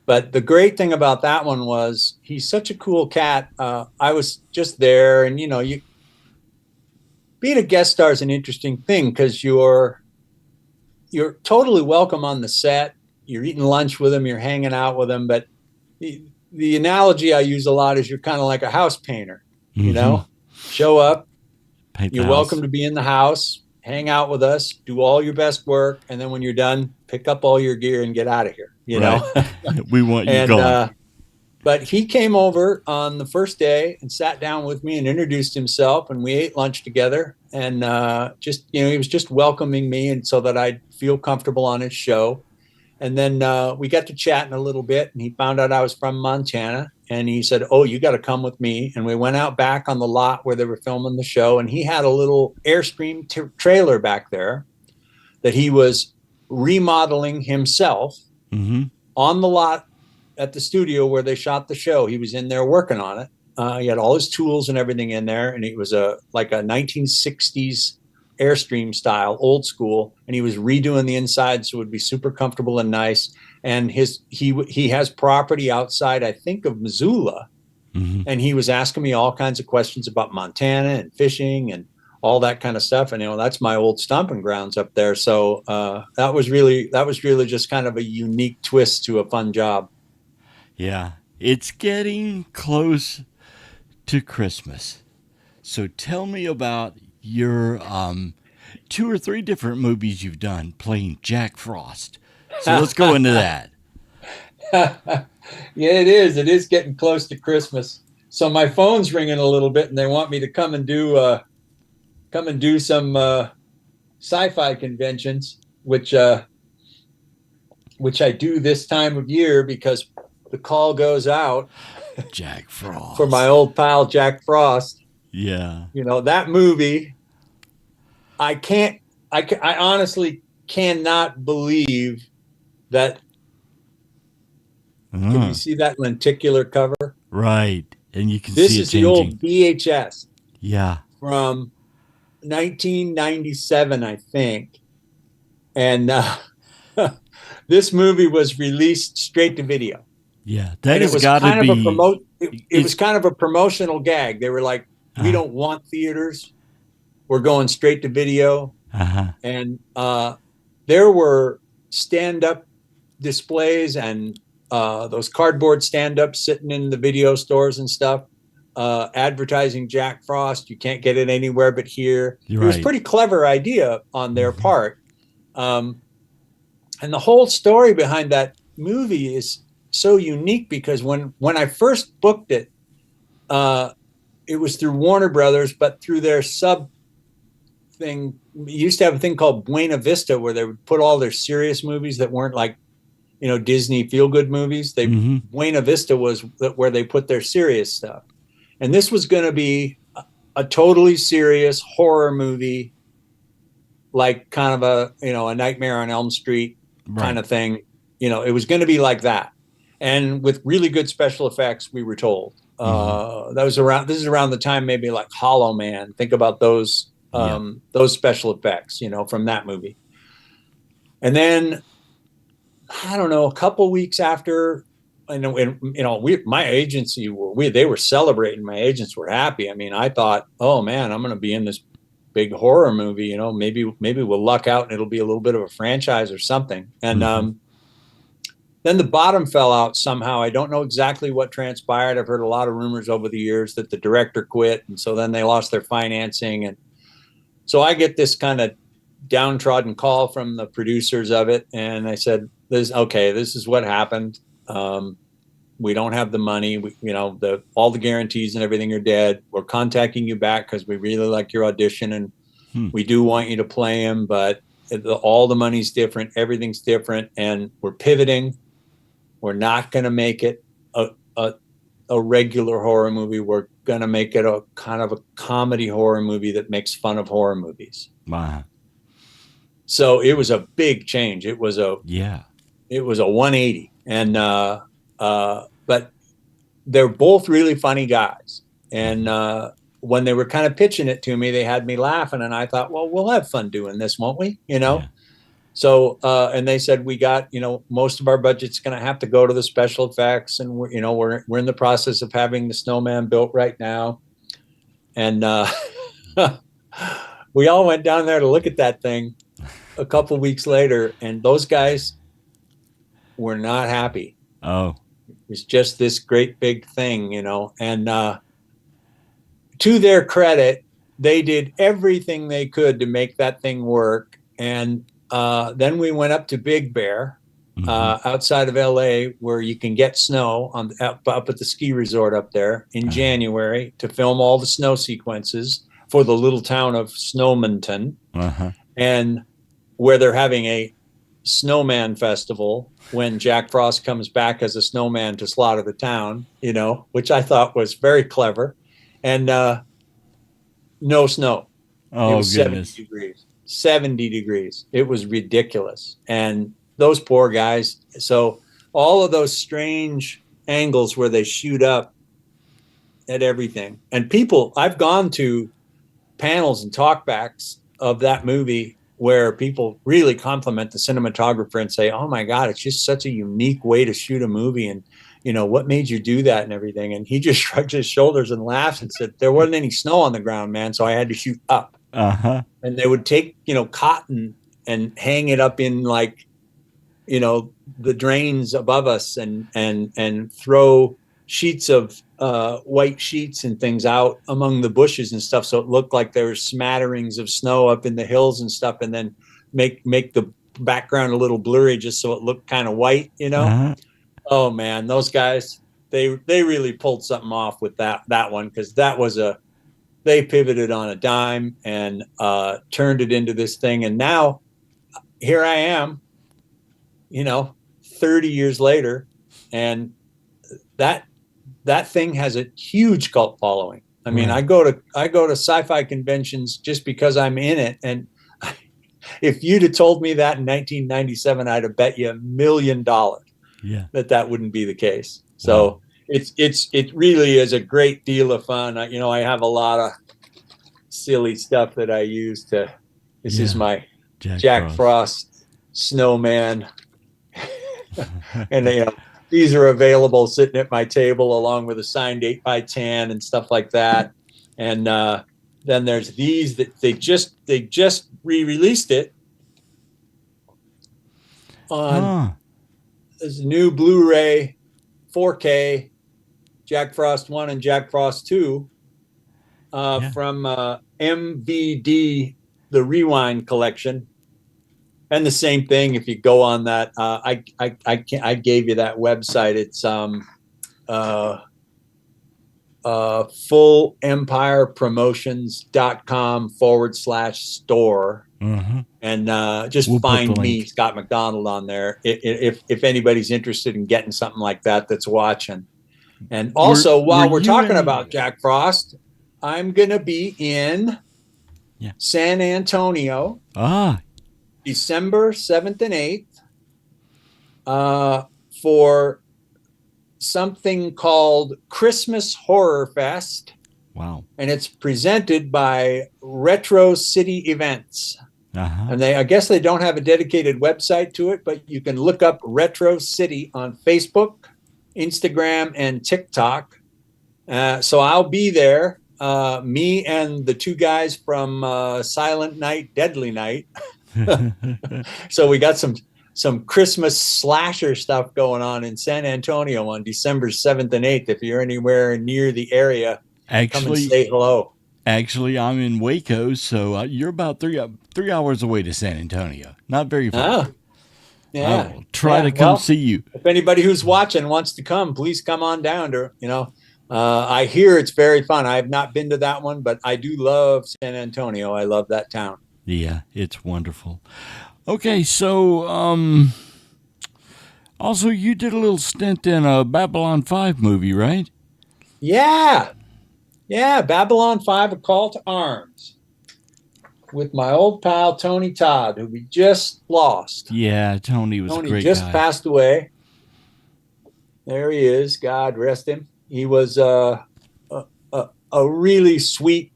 But the great thing about that one was he's such a cool cat. I was just there, and you being a guest star is an interesting thing because you're totally welcome on the set. You're eating lunch with them, you're hanging out with them. But the analogy I use a lot is you're kind of like a house painter. Show up, you're welcome to be in the house, hang out with us, do all your best work, and then when you're done, pick up all your gear and get out of here. We want you gone. But he came over on the first day and sat down with me and introduced himself, and we ate lunch together. And he was just welcoming me, and so that I'd feel comfortable on his show. And then we got to chatting a little bit, and he found out I was from Montana, and he said, "Oh, you got to come with me." And we went out back on the lot where they were filming the show, and he had a little Airstream trailer back there that he was remodeling himself on the lot at the studio where they shot the show. He was in there working on it. He had all his tools and everything in there, and it was like a 1960s Airstream style, old school, and he was redoing the inside so it would be super comfortable and nice. And he has property outside, I think, of Missoula, and he was asking me all kinds of questions about Montana and fishing and all that kind of stuff. And that's my old stomping grounds up there. So that was really just kind of a unique twist to a fun job. Yeah, it's getting close to Christmas. So tell me about your 2 or 3 different movies you've done playing Jack Frost. So let's go into that. Yeah, it is. It is getting close to Christmas. So my phone's ringing a little bit, and they want me to come and do some sci-fi conventions, which I do this time of year because the call goes out Jack Frost for my old pal Jack Frost. Yeah. That movie, I honestly cannot believe that. Can you see that lenticular cover? Right. And you can this see it is changing. The old VHS. Yeah. From 1997, I think. And this movie was released straight to video. Yeah, that has got to be. It was kind of a promotional gag. They were like, "We don't want theaters. We're going straight to video." And there were stand-up displays and those cardboard stand-ups sitting in the video stores and stuff, advertising Jack Frost. You can't get it anywhere but here. It was a pretty clever idea on their part. And the whole story behind that movie is so unique because when I first booked it, it was through Warner Brothers, but through their sub thing. You used to have a thing called Buena Vista where they would put all their serious movies that weren't like, Disney feel-good movies. Buena Vista was where they put their serious stuff. And this was going to be a totally serious horror movie, like kind of a Nightmare on Elm Street kind of thing. It was going to be like that. And with really good special effects, we were told. This is around the time maybe like Hollow Man. Think about those special effects, from that movie. And then, I don't know, a couple weeks after, my agency, they were celebrating. My agents were happy. I mean, I thought, oh man, I'm going to be in this big horror movie. Maybe we'll luck out and it'll be a little bit of a franchise or something. And then the bottom fell out somehow. I don't know exactly what transpired. I've heard a lot of rumors over the years that the director quit, and so then they lost their financing. And so I get this kind of downtrodden call from the producers of it, and I said, this is what happened. We don't have the money. All the guarantees and everything are dead. We're contacting you back because we really like your audition, and we do want you to play him, but all the money's different. Everything's different, and we're pivoting. We're not going to make it a regular horror movie. We're going to make it a kind of a comedy horror movie that makes fun of horror movies. Wow. So it was a big change. It was a 180. And but they're both really funny guys. And when they were kind of pitching it to me, they had me laughing, and I thought, well, we'll have fun doing this, won't we? Yeah. So, and they said, we got, most of our budget's going to have to go to the special effects. And we're in the process of having the snowman built right now. And we all went down there to look at that thing a couple weeks later, and those guys were not happy. Oh, It's just this great big thing, and to their credit, they did everything they could to make that thing work. And then we went up to Big Bear, outside of LA, where you can get snow up at the ski resort up there in January to film all the snow sequences for the little town of Snowmonton, and where they're having a snowman festival when Jack Frost comes back as a snowman to slaughter the town, which I thought was very clever. And no snow. Oh, it was goodness. 70 degrees. 70 degrees. It was ridiculous. And those poor guys. So all of those strange angles where they shoot up at everything. And I've gone to panels and talkbacks of that movie where people really compliment the cinematographer and say, oh my God, it's just such a unique way to shoot a movie. And, what made you do that and everything? And he just shrugged his shoulders and laughed and said, there wasn't any snow on the ground, man. So I had to shoot up. And they would take, cotton and hang it up in the drains above us and throw sheets of white sheets and things out among the bushes and stuff. So it looked like there were smatterings of snow up in the hills and stuff, and then make the background a little blurry just so it looked kind of white, Oh man, those guys, they really pulled something off with that one, because they pivoted on a dime and turned it into this thing. And now here I am, 30 years later, and that thing has a huge cult following. I mean, I go to sci-fi conventions just because I'm in it. And if you'd have told me that in 1997, I'd have bet you $1 million that wouldn't be the case. So it really is a great deal of fun. I have a lot of silly stuff that I use to. This is my Jack Frost snowman, and these are available sitting at my table along with a signed 8x10 and stuff like that. And then there's these that they just re-released it on this new Blu-ray 4K Jack Frost 1 and Jack Frost 2 from MVD, the Rewind collection. And the same thing, if you go on that, I gave you that website. It's fullempirepromotions.com/store. And just find me, Scott MacDonald, on there if anybody's interested in getting something like that's watching. And also, while we're talking about Jack Frost, I'm gonna be in San Antonio December 7th and 8th for something called Christmas Horror Fest. Wow. And it's presented by Retro City Events. And I guess they don't have a dedicated website to it, but you can look up Retro City on Facebook, Instagram, and TikTok. So I'll be there. Me and the two guys from Silent Night, Deadly Night. So we got some Christmas slasher stuff going on in San Antonio on December 7th and 8th. If you're anywhere near the area, come and say hello. Actually, I'm in Waco, so you're about three hours away to San Antonio. Not very far. Yeah. I will try to come see you. If anybody who's watching wants to come, please come on down to, I hear it's very fun. I have not been to that one, but I do love San Antonio. I love that town. Yeah, it's wonderful. Okay, so also you did a little stint in a Babylon 5 movie, right? Yeah, Babylon 5, A Call to Arms, with my old pal Tony Todd, who we just lost. Yeah, Tony was a great guy. Tony just passed away. There he is. God rest him. He was a really sweet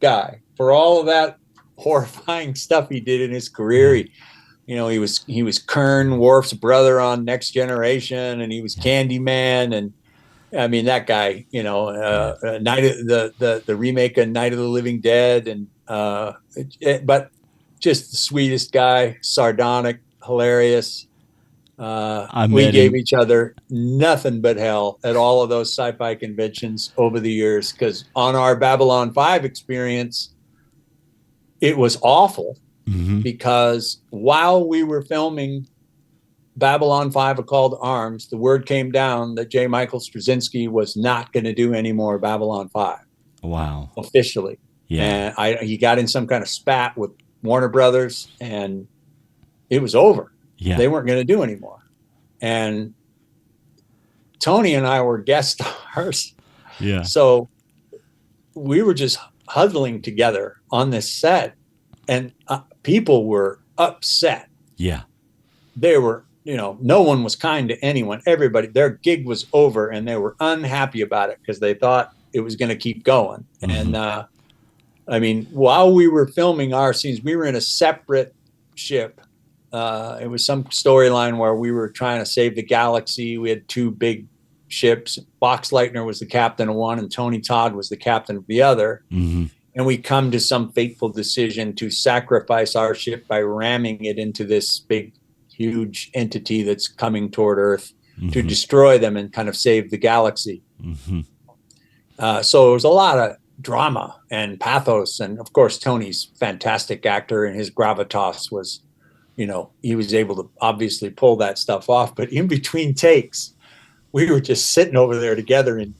guy. For all of that horrifying stuff he did in his career, he he was Kern Worf's brother on Next Generation, and he was Candyman, and I mean that guy. Night of the remake of Night of the Living Dead, and but just the sweetest guy, sardonic, hilarious. We gave each other nothing but hell at all of those sci-fi conventions over the years, because on our Babylon 5 experience, it was awful because while we were filming Babylon 5: A Call to Arms, the word came down that J. Michael Straczynski was not going to do any more Babylon 5. Wow. Officially. Yeah. And he got in some kind of spat with Warner Brothers, and it was over. Yeah. They weren't going to do anymore. And Tony and I were guest stars. Yeah. So we were just huddling together on this set, and people were upset. Yeah. They were, no one was kind to anyone. Everybody, their gig was over, and they were unhappy about it because they thought it was going to keep going. And I mean, while we were filming our scenes, we were in a separate ship. It was some storyline where we were trying to save the galaxy. We had two big ships. Boxleitner was the captain of one, and Tony Todd was the captain of the other. And we come to some fateful decision to sacrifice our ship by ramming it into this big, huge entity that's coming toward Earth to destroy them and kind of save the galaxy. So it was a lot of drama and pathos. And of course, Tony's fantastic actor, and his gravitas was, he was able to obviously pull that stuff off. But in between takes, we were just sitting over there together, and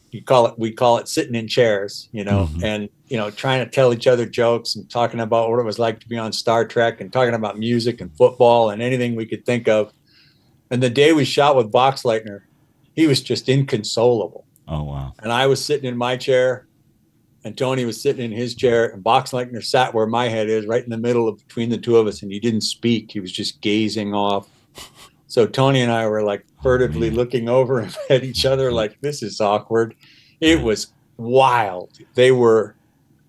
we call it sitting in chairs, and, trying to tell each other jokes and talking about what it was like to be on Star Trek, and talking about music and football and anything we could think of. And the day we shot with Boxleitner, he was just inconsolable. Oh, wow. And I was sitting in my chair, and Tony was sitting in his chair, and Boxleitner sat where my head is, right in the middle of between the two of us, and he didn't speak. He was just gazing off. So Tony and I were like furtively looking over at each other like, this is awkward. It was wild. They were,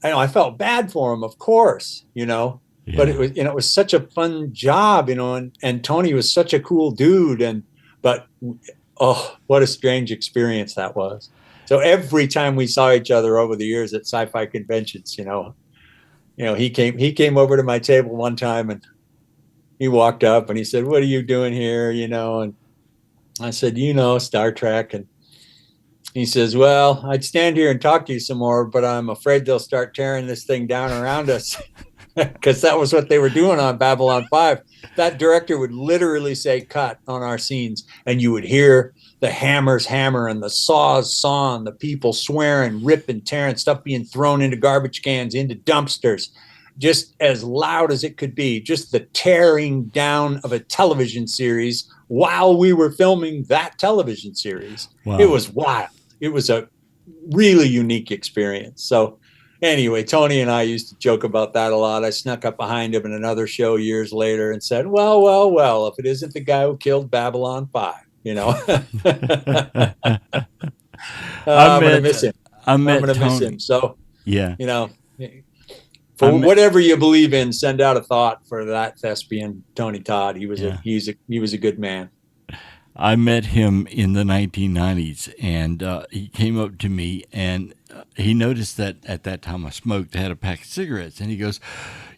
I felt bad for him, of course, but it was, it was such a fun job, and Tony was such a cool dude. But what a strange experience that was. So every time we saw each other over the years at sci-fi conventions, he came over to my table one time, and he walked up and he said, "What are you doing here?" And I said, Star Trek. And he says, "Well, I'd stand here and talk to you some more, but I'm afraid they'll start tearing this thing down around us." Because that was what they were doing on Babylon 5. That director would literally say cut on our scenes, and you would hear the hammers hammer and the saws saw and the people swearing, ripping, tearing, stuff being thrown into garbage cans, into dumpsters, just as loud as it could be. Just the tearing down of a television series while we were filming that television series. Wow. It was wild. It was a really unique experience. So anyway, Tony and I used to joke about that a lot. I snuck up behind him in another show years later and said, well, if it isn't the guy who killed Babylon 5, I'm going to miss him. I'm going to miss him. So, whatever you believe in, send out a thought for that thespian, Tony Todd. He was a good man. I met him in the 1990s, and he came up to me, and he noticed that at that time I smoked. I had a pack of cigarettes, and he goes,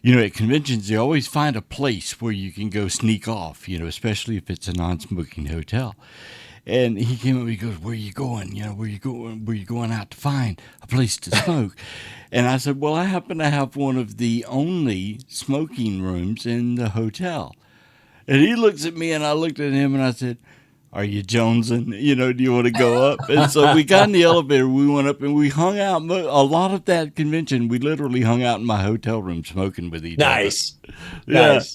at conventions, they always find a place where you can go sneak off, especially if it's a non-smoking hotel. And he came up, he goes, "Where are you going? Where you going out to find a place to smoke?" And I said, "Well, I happen to have one of the only smoking rooms in the hotel." And he looks at me, and I looked at him, and I said, "Are you jonesing? Do you want to go up?" And so we got in the elevator, we went up, and we hung out. A lot of that convention, we literally hung out in my hotel room smoking with each other. Nice.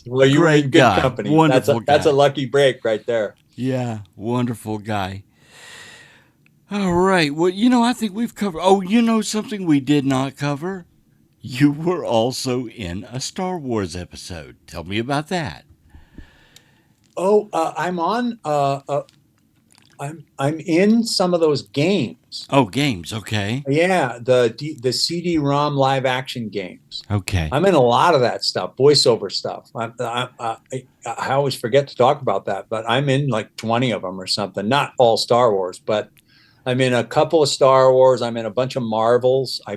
Well, you were in good company. Wonderful guy. That's a lucky break right there. Yeah, wonderful guy. All right. Well, I think we've covered. Oh, something we did not cover? You were also in a Star Wars episode. Tell me about that. I'm on I'm in some of those games. Oh, games. Okay. Yeah, the CD-ROM live action games. Okay. I'm in a lot of that stuff, voiceover stuff. I always forget to talk about that, but I'm in like 20 of them or something. Not all Star Wars, but I'm in a couple of Star Wars. I'm in a bunch of Marvels. I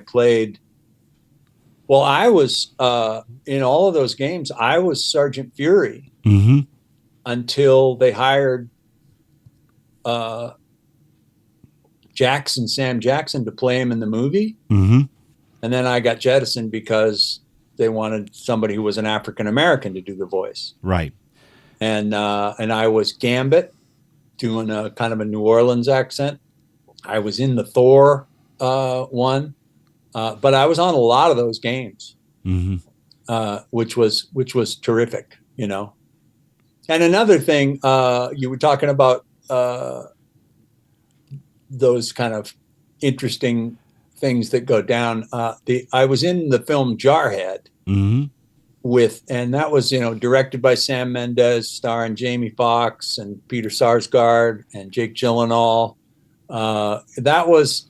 was in all of those games. I was Sergeant Fury Mm-hmm. until they hired uh, Sam Jackson to play him in the movie. Mm-hmm. And then I got jettisoned because they wanted somebody who was an African American to do the voice. Right. And I was Gambit doing a kind of a New Orleans accent. I was in the Thor one, but I was on a lot of those games, Mm-hmm. which was terrific, you know. And another thing, you were talking about those kind of interesting things that go down. I was in the film Jarhead Mm-hmm. and that was, directed by Sam Mendes, starring Jamie Foxx and Peter Sarsgaard and Jake Gyllenhaal. That was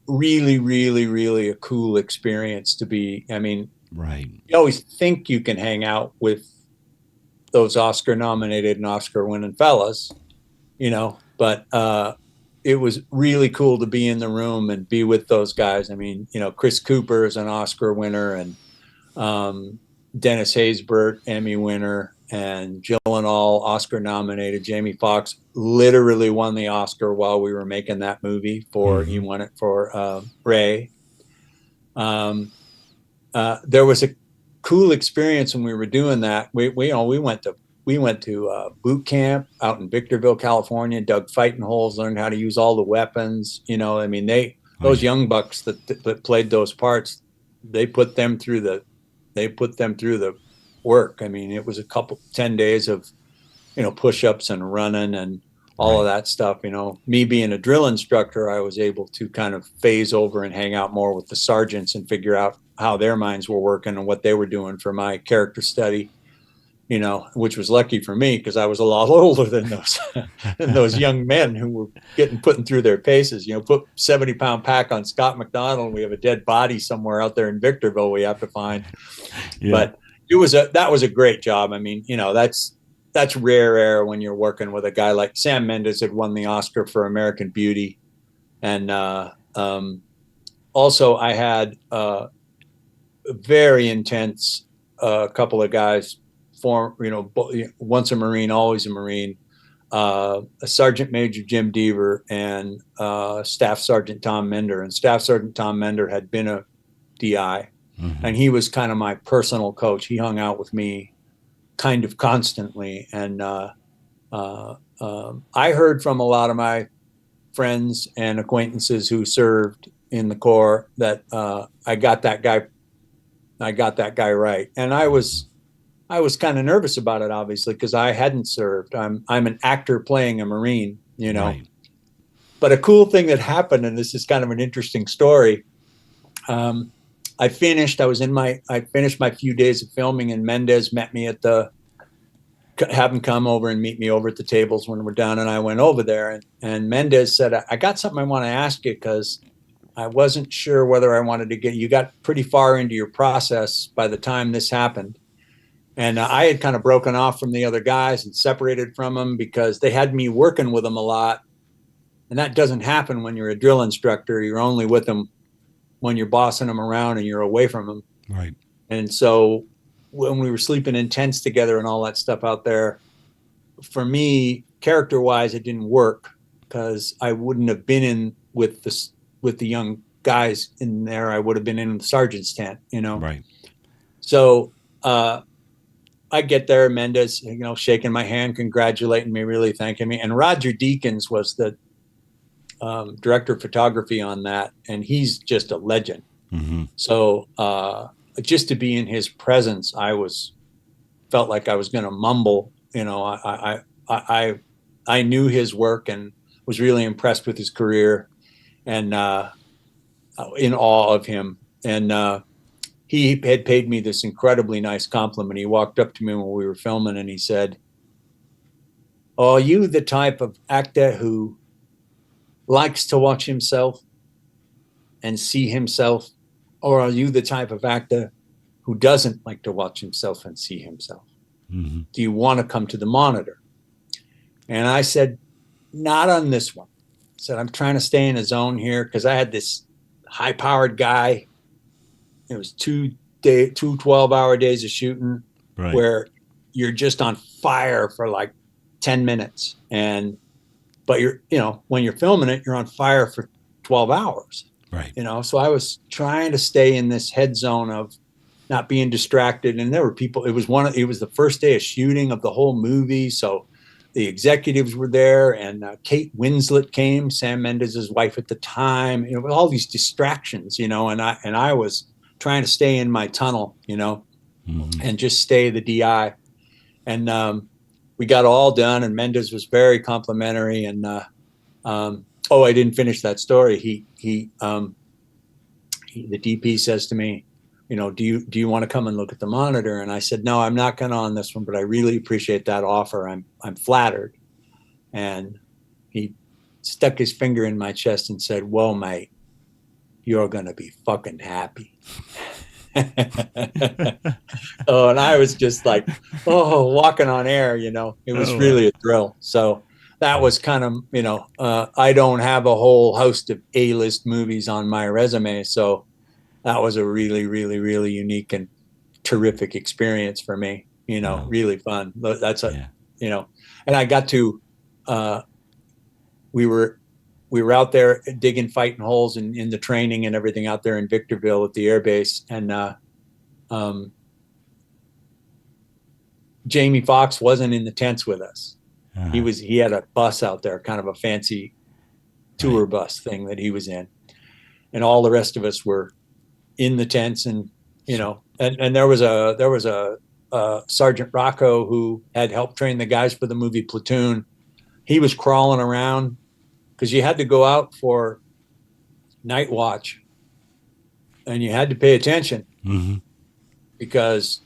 really, really, really a cool experience to be. I mean, Right. you always think you can hang out with those Oscar nominated and Oscar winning fellas, but it was really cool to be in the room and be with those guys. I mean, Chris Cooper is an Oscar winner, and Dennis Haysbert, Emmy winner, and Gyllenhaal, Oscar nominated. Jamie Foxx literally won the Oscar while we were making that movie he won it for Ray. There was a cool experience when we were doing that. We went to boot camp out in Victorville, California, dug fighting holes, learned how to use all the weapons. I mean, those young bucks that played those parts, they put them through the work. I mean, it was 10 days of, push-ups and running and all of that stuff. Me being a drill instructor, I was able to kind of phase over and hang out more with the sergeants and figure out how their minds were working and what they were doing for my character study, which was lucky for me because I was a lot older than those young men who were putting through their paces. Put 70-pound pack on Scott MacDonald, and we have a dead body somewhere out there in Victorville we have to find. Yeah. But that was a great job. I mean, that's rare air when you're working with a guy like Sam Mendes had won the Oscar for American Beauty, and also I had a very intense couple of guys. Once a Marine, always a Marine. A Sergeant Major Jim Deaver and Staff Sergeant Tom Mender. And Staff Sergeant Tom Mender had been a DI, and he was kind of my personal coach. He hung out with me kind of constantly. And I heard from a lot of my friends and acquaintances who served in the Corps that I got that guy right. And I was kind of nervous about it, obviously, because I hadn't served. I'm an actor playing a Marine, Right. But a cool thing that happened, and this is kind of an interesting story. I finished my few days of filming, and Mendes met me have him come over and meet me over at the tables when we're done. And I went over there, and Mendes said, I got something I want to ask you, because I wasn't sure whether I wanted to you got pretty far into your process by the time this happened. And I had kind of broken off from the other guys and separated from them because they had me working with them a lot. And that doesn't happen when you're a drill instructor. You're only with them when you're bossing them around and you're away from them. Right. And so when we were sleeping in tents together and all that stuff out there, for me, character-wise, it didn't work because I wouldn't have been in with the young guys in there. I would have been in the sergeant's tent, Right. So I get there, Mendes, shaking my hand, congratulating me, really thanking me. And Roger Deakins was the director of photography on that, and he's just a legend. Mm-hmm. So just to be in his presence, felt like I was going to mumble. I knew his work and was really impressed with his career, and in awe of him. And he had paid me this incredibly nice compliment. He walked up to me when we were filming, and he said, are you the type of actor who likes to watch himself and see himself, or are you the type of actor who doesn't like to watch himself and see himself? Mm-hmm. Do you want to come to the monitor? And I said, not on this one. I said, I'm trying to stay in a zone here because I had this high-powered guy. It was 12-hour days of shooting, Right. where you're just on fire for like 10 minutes. But when you're filming it, you're on fire for 12 hours. Right. So I was trying to stay in this head zone of not being distracted. And there were people, it was the first day of shooting of the whole movie. So the executives were there, and Kate Winslet came, Sam Mendes' wife at the time, with all these distractions, and I was trying to stay in my tunnel, Mm-hmm. and just stay the DI. And we got all done, and Mendes was very complimentary. And I didn't finish that story. The DP says to me, do you want to come and look at the monitor? And I said, no, I'm not going to on this one, but I really appreciate that offer. I'm flattered. And he stuck his finger in my chest and said, well, mate, you're going to be fucking happy. Oh, and I was just like, walking on air, it was really a thrill. So that was kind of, I don't have a whole host of A-list movies on my resume. So that was a really, really, really unique and terrific experience for me, really fun. That's and I got to, we were out there digging, fighting holes in the training and everything out there in Victorville at the air base. And Jamie Foxx wasn't in the tents with us. Uh-huh. He had a bus out there, kind of a fancy tour bus thing that he was in. And all the rest of us were in the tents, and and there was a Sergeant Rocco who had helped train the guys for the movie Platoon. He was crawling around because you had to go out for night watch, and you had to pay attention. Mm-hmm. Because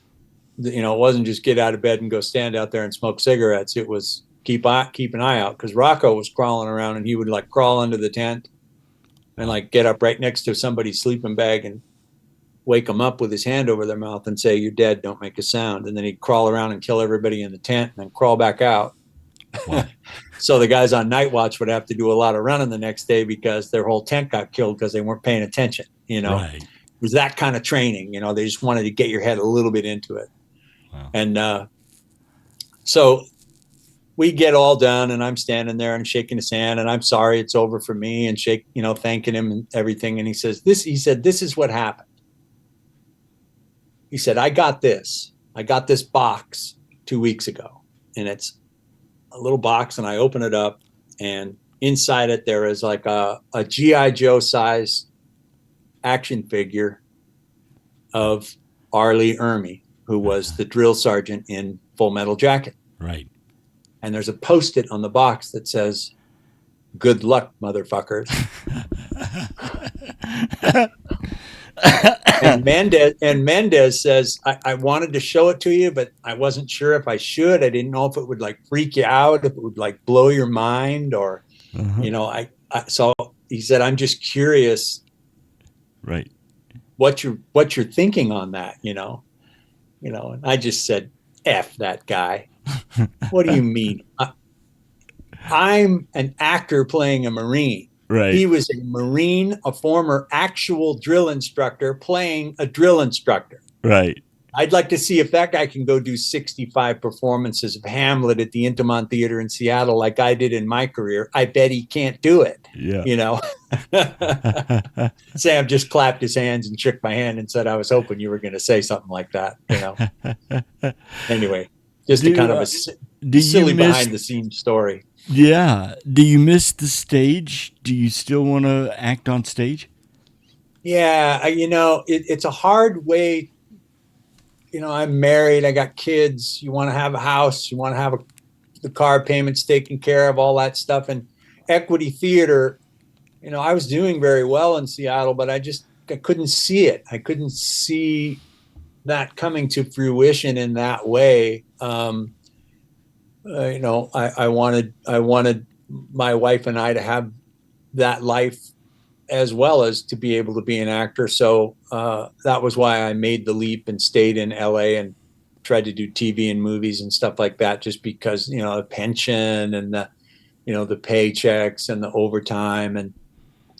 it wasn't just get out of bed and go stand out there and smoke cigarettes. It was keep an eye out, because Rocco was crawling around, and he would like crawl under the tent and like get up right next to somebody's sleeping bag and wake them up with his hand over their mouth and say, "You're dead, don't make a sound." And then he'd crawl around and kill everybody in the tent and then crawl back out. Wow. So the guys on night watch would have to do a lot of running the next day because their whole tent got killed because they weren't paying attention. Right. It was that kind of training. They just wanted to get your head a little bit into it. Wow. And so we get all done, and I'm standing there and shaking his hand, and I'm sorry it's over for me, and thanking him and everything. And he said, this is what happened. He said, I got this box 2 weeks ago, and it's a little box, and I open it up, and inside it, there is like a G.I. Joe size action figure of R. Lee Ermey, who was the drill sergeant in Full Metal Jacket. Right. And there's a Post-it on the box that says, "Good luck, motherfuckers." And Mendes says, I wanted to show it to you, but I wasn't sure if I should. I didn't know if it would like freak you out, if it would like blow your mind, or, so he said, I'm just curious. Right. What you're thinking on that, and I just said, F that guy. What do you mean? I'm an actor playing a Marine. Right. He was a Marine, a former actual drill instructor playing a drill instructor. Right. I'd like to see if that guy can go do 65 performances of Hamlet at the Intiman Theater in Seattle like I did in my career. I bet he can't do it. Yeah. Sam just clapped his hands and shook my hand and said, I was hoping you were going to say something like that. Anyway, just a kind of a silly behind the scenes story. Yeah. Do you miss the stage? Do you still want to act on stage? Yeah. It's a hard way. I'm married. I got kids. You want to have a house. You want to have the car payments taken care of, all that stuff. And Equity Theater, I was doing very well in Seattle, but I couldn't see it. I couldn't see that coming to fruition in that way. I wanted my wife and I to have that life as well as to be able to be an actor. So that was why I made the leap and stayed in LA and tried to do TV and movies and stuff like that, just because, the pension and the paychecks and the overtime and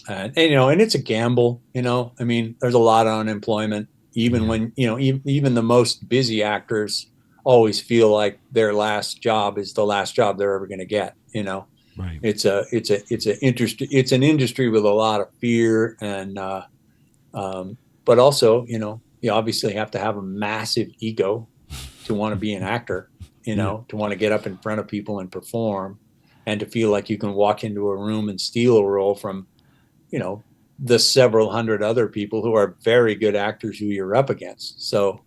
it's a gamble, I mean, there's a lot of unemployment, even when, even the most busy actors always feel like their last job is the last job they're ever going to get, Right. it's an industry with a lot of fear and but also you obviously have to have a massive ego to want to be an actor, to want to get up in front of people and perform, and to feel like you can walk into a room and steal a role from the several hundred other people who are very good actors who you're up against. So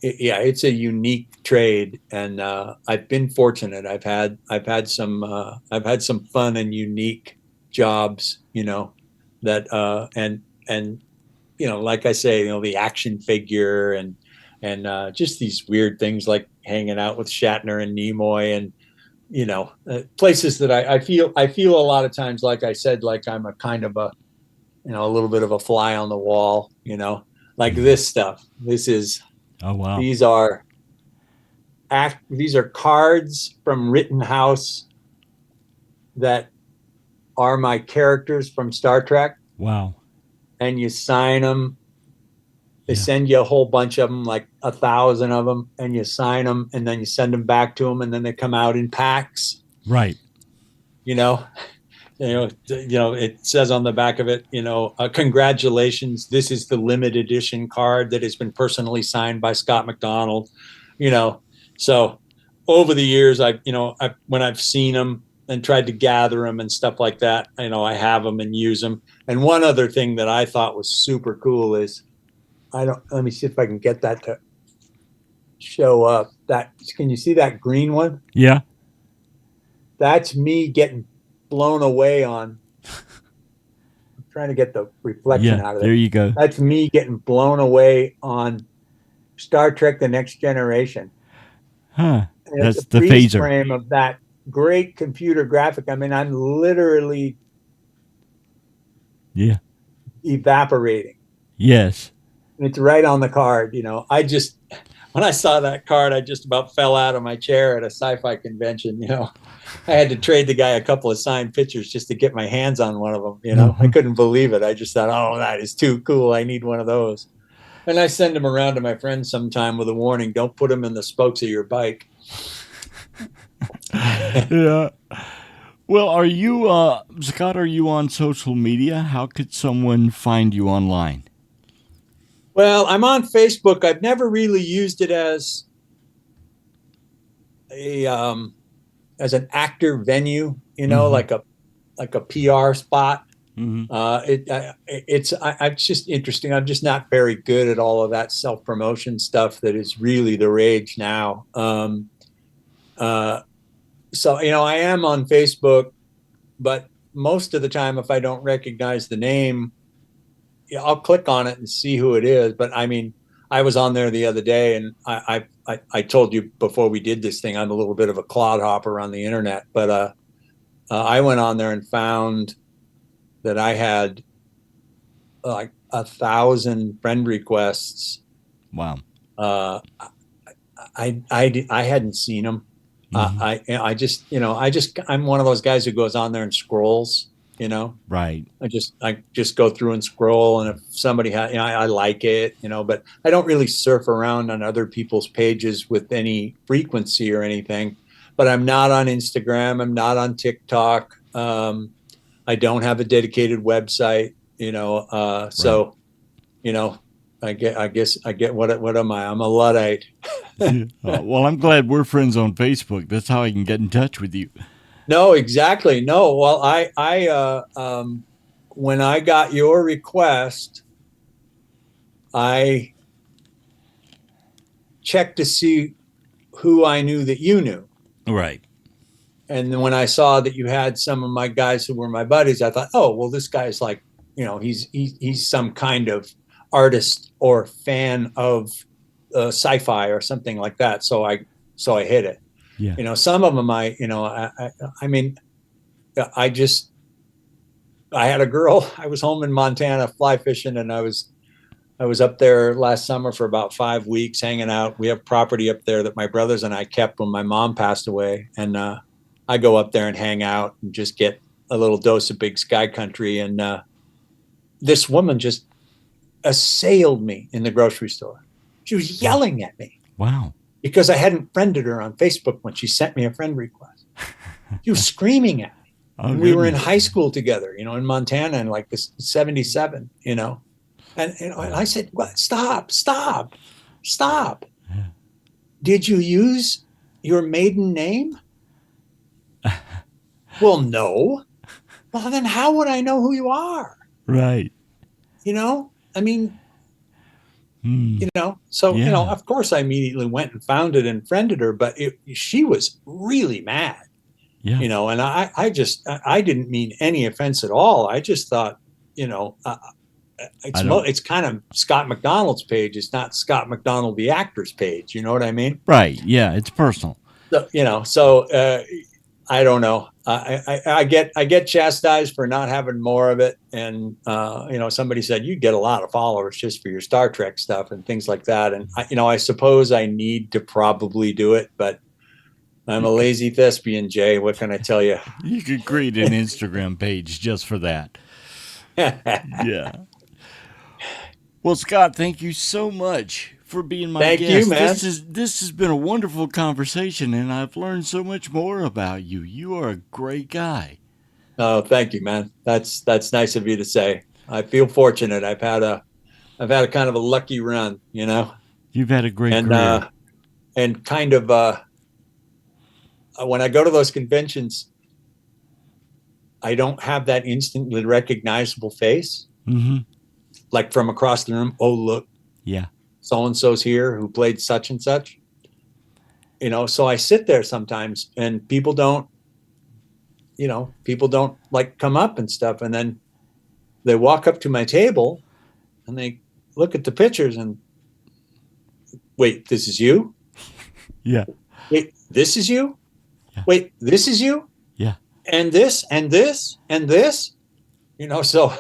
it's a unique trade, and I've been fortunate. I've had some fun and unique jobs, that and like I say, the action figure and just these weird things like hanging out with Shatner and Nimoy and places that I feel a lot of times, like I said, like I'm a kind of a little bit of a fly on the wall, like this stuff. Oh, wow. These are cards from Rittenhouse that are my characters from Star Trek, Wow. and you sign them. They Yeah. send you a whole bunch of them, like 1,000 of them, and you sign them, and then you send them back to them, and then they come out in packs. Right. It says on the back of it, congratulations, this is the limited edition card that has been personally signed by Scott MacDonald. So over the years, when I've seen them and tried to gather them and stuff like that, I have them and use them. And one other thing that I thought was super cool is, let me see if I can get that to show up. Can you see that green one? Yeah. That's me getting blown away on. I'm trying to get the reflection out of it. There you go. That's me getting blown away on Star Trek: The Next Generation. Huh. And That's it's a the freeze phaser. frame of that great computer graphic. I mean, I'm literally evaporating. Yes. And it's right on the card. When I saw that card, I just about fell out of my chair at a sci-fi convention. I had to trade the guy a couple of signed pictures just to get my hands on one of them. I couldn't believe it. I just thought, oh, that is too cool. I need one of those. And I send them around to my friends sometime with a warning: don't put them in the spokes of your bike. Yeah. Well, are you, Scott, are you on social media? How could someone find you online? Well, I'm on Facebook. I've never really used it as an actor venue, like a PR spot. It's just interesting. I'm just not very good at all of that self-promotion stuff that is really the rage now. So I am on Facebook, but most of the time, if I don't recognize the name, I'll click on it and see who it is. But I mean, I was on there the other day, and I told you before we did this thing, I'm a little bit of a clodhopper on the internet, but I went on there and found that I had like 1,000 friend requests. Wow. I hadn't seen them. I'm one of those guys who goes on there and scrolls. Right. I just go through and scroll, and if somebody I like it, but I don't really surf around on other people's pages with any frequency or anything. But I'm not on Instagram. I'm not on TikTok. I don't have a dedicated website. So, I get what am I? I'm a Luddite. Well, I'm glad we're friends on Facebook. That's how I can get in touch with you. No, exactly. No. Well, when I got your request, I checked to see who I knew that you knew. Right. And then when I saw that you had some of my guys who were my buddies, I thought, oh, well, this guy's like, he's some kind of artist or fan of sci-fi or something like that. So I hit it. Yeah. Some of them I mean, I had a girl. I was home in Montana fly fishing, and I was up there last summer for about 5 weeks hanging out. We have property up there that my brothers and I kept when my mom passed away. And I go up there and hang out and just get a little dose of big sky country. And this woman just assailed me in the grocery store. She was yelling at me. Wow. Because I hadn't friended her on Facebook when she sent me a friend request. She was screaming at me. Oh, and we were in high school together, in Montana in like 77, And I said, "What? Stop. Yeah. Did you use your maiden name?" Well, no. Well, then how would I know who you are? Right. I mean, so, Yeah. of course I immediately went and found it and friended her, but she was really mad, Yeah. and I didn't mean any offense at all. I just thought, it's kind of Scott MacDonald's page. It's not Scott MacDonald, the actor's page. You know what I mean? Right. Yeah. It's personal. So, I don't know. I get chastised for not having more of it. And, somebody said, you get a lot of followers just for your Star Trek stuff and things like that. And I suppose I need to probably do it, but I'm a lazy thespian, Jay. What can I tell you? You could create an Instagram page just for that. Yeah. Well, Scott, thank you so much for being my guest. Thank you, man. This has been a wonderful conversation, and I've learned so much more about you. You are a great guy. Oh, thank you, man. That's nice of you to say. I feel fortunate. I've had a kind of a lucky run, You've had a great career. And kind of when I go to those conventions, I don't have that instantly recognizable face. Mm-hmm. Like from across the room. Oh, look. Yeah. So-and-so's here who played such and such. So I sit there sometimes and people don't like come up and stuff. And then they walk up to my table and they look at the pictures and, wait, this is you? Yeah. Wait, this is you? Yeah. Wait, this is you? Yeah. And this, and this, and this? So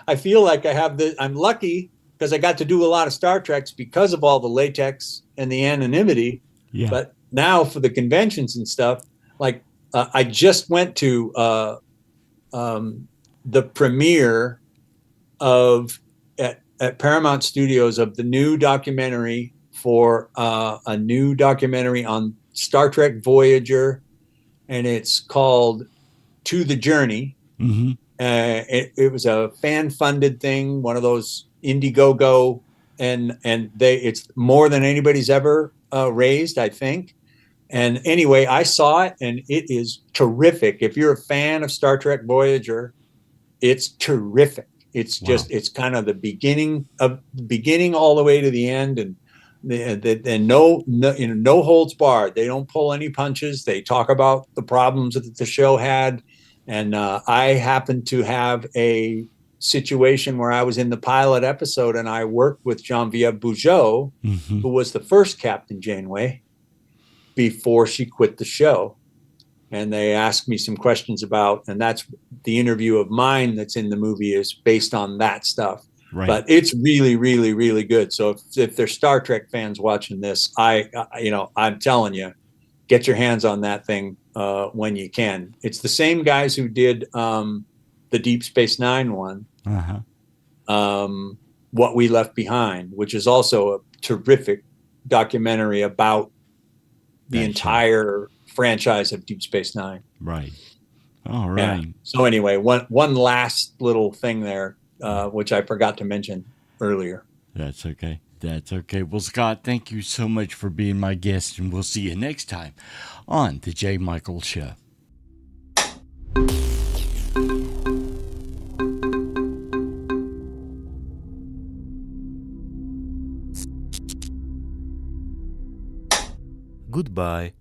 I feel like I'm lucky because I got to do a lot of Star Treks because of all the latex and the anonymity. Yeah. But now for the conventions and stuff, like I just went to the premiere at Paramount Studios of the new documentary for a new documentary on Star Trek Voyager, and it's called To the Journey. Mm-hmm. It was a fan-funded thing, one of those Indiegogo, and it's more than anybody's ever raised, I think. And anyway, I saw it, and it is terrific. If you're a fan of Star Trek Voyager, it's terrific. It's just it's kind of the beginning all the way to the end, and no holds barred. They don't pull any punches. They talk about the problems that the show had. And I happened to have a situation where I was in the pilot episode and I worked with Geneviève Bujold, Mm-hmm. who was the first Captain Janeway before she quit the show. And they asked me some questions about, and that's the interview of mine that's in the movie is based on that stuff. Right. But it's really, really, really good. So if there's Star Trek fans watching this, I'm telling you, get your hands on that thing when you can. It's the same guys who did the Deep Space Nine one, What We Left Behind, which is also a terrific documentary about the entire franchise of Deep Space Nine. Right. All right. Yeah. So anyway, one last little thing there, which I forgot to mention earlier. That's okay. That's okay. Well, Scott, thank you so much for being my guest, and we'll see you next time on The J. Michael Show. Goodbye.